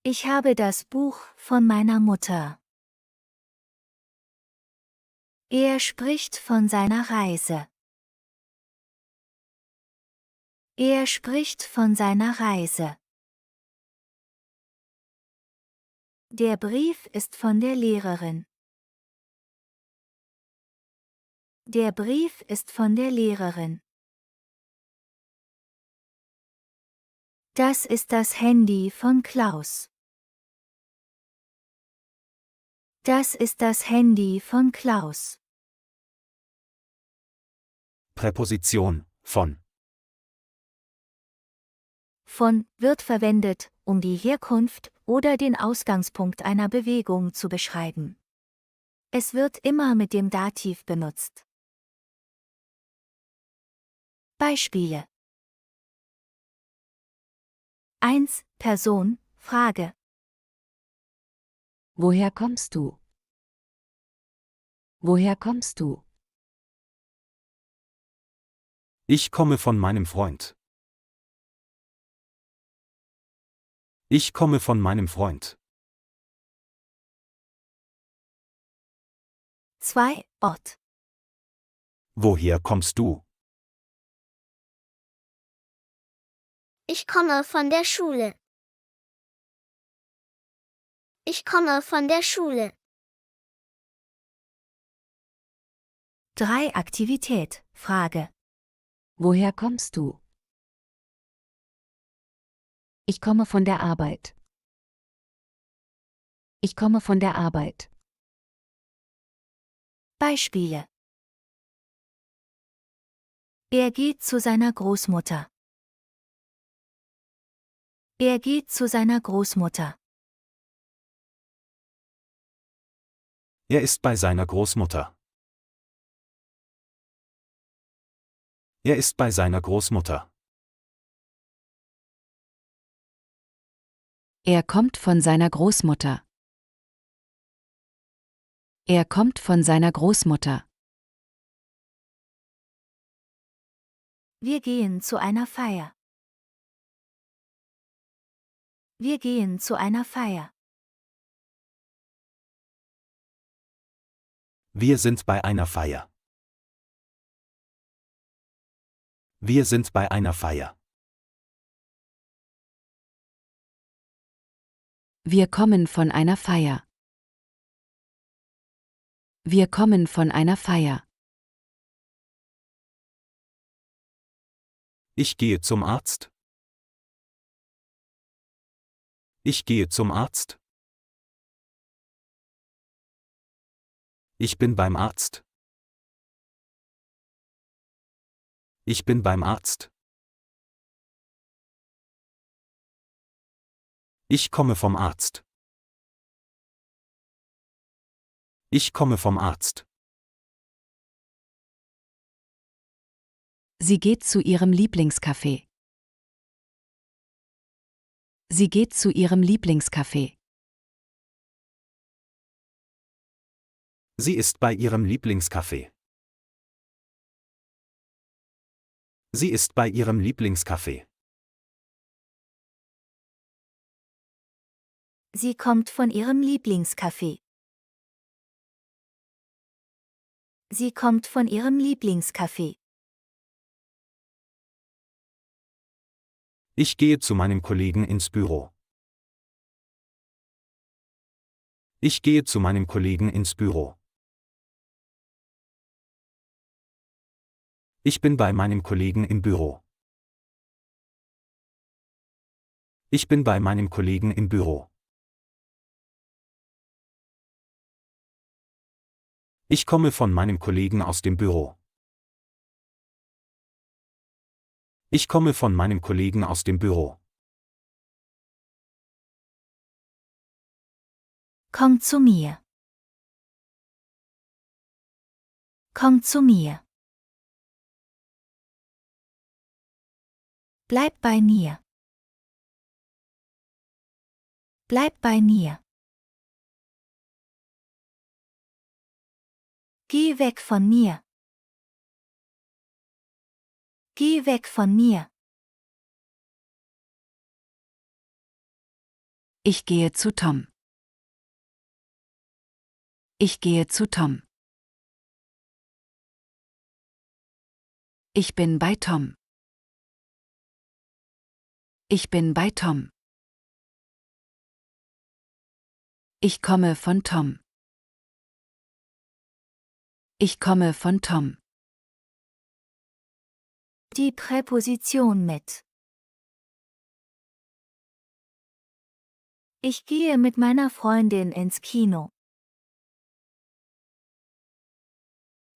Ich habe das Buch von meiner Mutter. Er spricht von seiner Reise. Er spricht von seiner Reise. Der Brief ist von der Lehrerin. Der Brief ist von der Lehrerin. Das ist das Handy von Klaus. Das ist das Handy von Klaus. Präposition von. Von wird verwendet, um die Herkunft oder den Ausgangspunkt einer Bewegung zu beschreiben. Es wird immer mit dem Dativ benutzt. Beispiele: 1. Person, Frage. Woher kommst du? Woher kommst du? Ich komme von meinem Freund. Ich komme von meinem Freund. 2. Ort. Woher kommst du? Ich komme von der Schule. Ich komme von der Schule. 3. Aktivität, Frage. Woher kommst du? Ich komme von der Arbeit. Ich komme von der Arbeit. Beispiele: Er geht zu seiner Großmutter. Er geht zu seiner Großmutter. Er ist bei seiner Großmutter. Er ist bei seiner Großmutter. Er kommt von seiner Großmutter. Er kommt von seiner Großmutter. Wir gehen zu einer Feier. Wir gehen zu einer Feier. Wir sind bei einer Feier. Wir sind bei einer Feier. Wir kommen von einer Feier. Wir kommen von einer Feier. Ich gehe zum Arzt. Ich gehe zum Arzt. Ich bin beim Arzt. Ich bin beim Arzt. Ich komme vom Arzt. Ich komme vom Arzt. Sie geht zu ihrem Lieblingscafé. Sie geht zu ihrem Lieblingscafé. Sie ist bei ihrem Lieblingscafé. Sie ist bei ihrem Lieblingscafé. Sie kommt von ihrem Lieblingscafé. Sie kommt von ihrem Lieblingscafé. Ich gehe zu meinem Kollegen ins Büro. Ich gehe zu meinem Kollegen ins Büro. Ich bin bei meinem Kollegen im Büro. Ich bin bei meinem Kollegen im Büro. Ich komme von meinem Kollegen aus dem Büro. Ich komme von meinem Kollegen aus dem Büro. Komm zu mir. Komm zu mir. Bleib bei mir. Bleib bei mir. Geh weg von mir. Geh weg von mir. Ich gehe zu Tom. Ich gehe zu Tom. Ich bin bei Tom. Ich bin bei Tom. Ich komme von Tom. Ich komme von Tom. Die Präposition mit Ich gehe mit meiner Freundin ins Kino.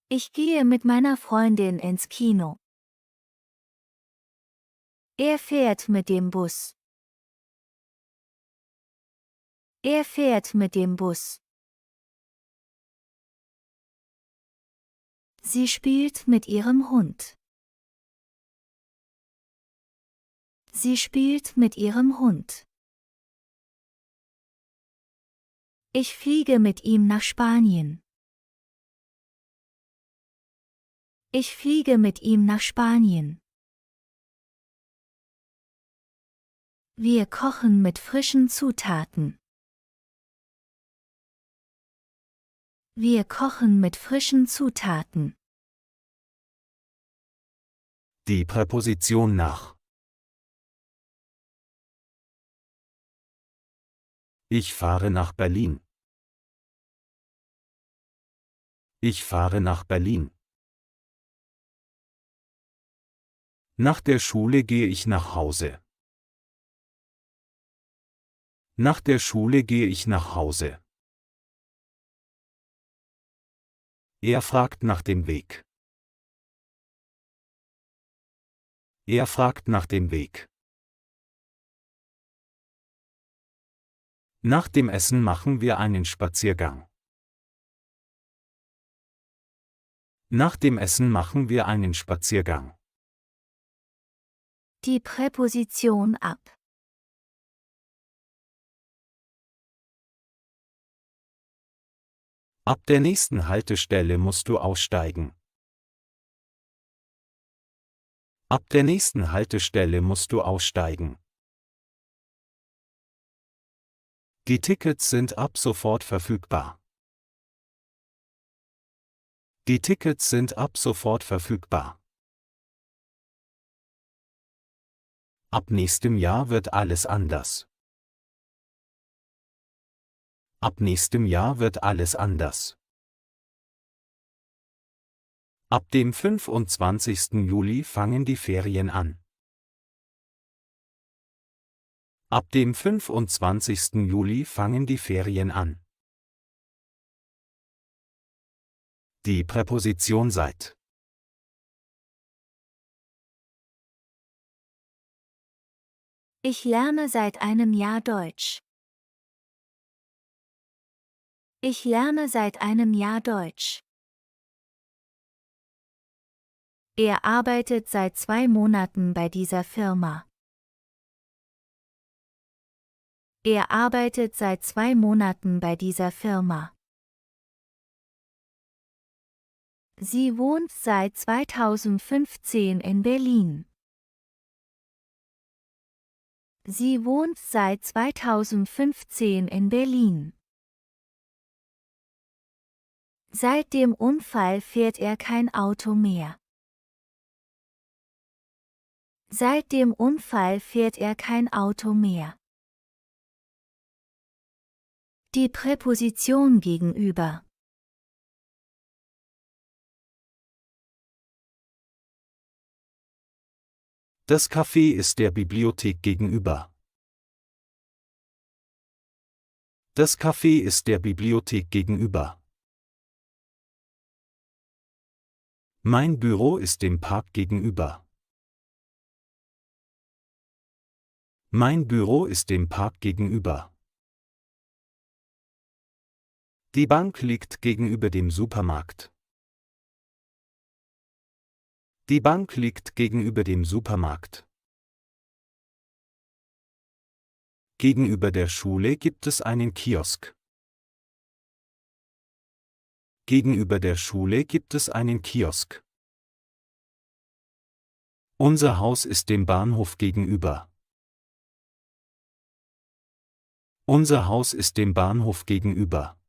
Ich gehe mit meiner Freundin ins Kino. Er fährt mit dem Bus. Er fährt mit dem Bus. Sie spielt mit ihrem Hund. Sie spielt mit ihrem Hund. Ich fliege mit ihm nach Spanien. Ich fliege mit ihm nach Spanien. Wir kochen mit frischen Zutaten. Wir kochen mit frischen Zutaten. Die Präposition nach. Ich fahre nach Berlin. Ich fahre nach Berlin. Nach der Schule gehe ich nach Hause. Nach der Schule gehe ich nach Hause. Er fragt nach dem Weg. Er fragt nach dem Weg. Nach dem Essen machen wir einen Spaziergang. Nach dem Essen machen wir einen Spaziergang. Die Präposition ab. Ab der nächsten Haltestelle musst du aussteigen. Ab der nächsten Haltestelle musst du aussteigen. Die Tickets sind ab sofort verfügbar. Die Tickets sind ab sofort verfügbar. Ab nächstem Jahr wird alles anders. Ab nächstem Jahr wird alles anders. Ab dem 25. Juli fangen die Ferien an. Ab dem 25. Juli fangen die Ferien an. Die Präposition seit. Ich lerne seit einem Jahr Deutsch. Ich lerne seit einem Jahr Deutsch. Er arbeitet seit 2 Monaten bei dieser Firma. Er arbeitet seit 2 Monaten bei dieser Firma. Sie wohnt seit 2015 in Berlin. Sie wohnt seit 2015 in Berlin. Seit dem Unfall fährt er kein Auto mehr. Seit dem Unfall fährt er kein Auto mehr. Die Präposition gegenüber. Das Café ist der Bibliothek gegenüber. Das Café ist der Bibliothek gegenüber. Mein Büro ist dem Park gegenüber. Mein Büro ist dem Park gegenüber. Die Bank liegt gegenüber dem Supermarkt. Die Bank liegt gegenüber dem Supermarkt. Gegenüber der Schule gibt es einen Kiosk. Gegenüber der Schule gibt es einen Kiosk. Unser Haus ist dem Bahnhof gegenüber. Unser Haus ist dem Bahnhof gegenüber.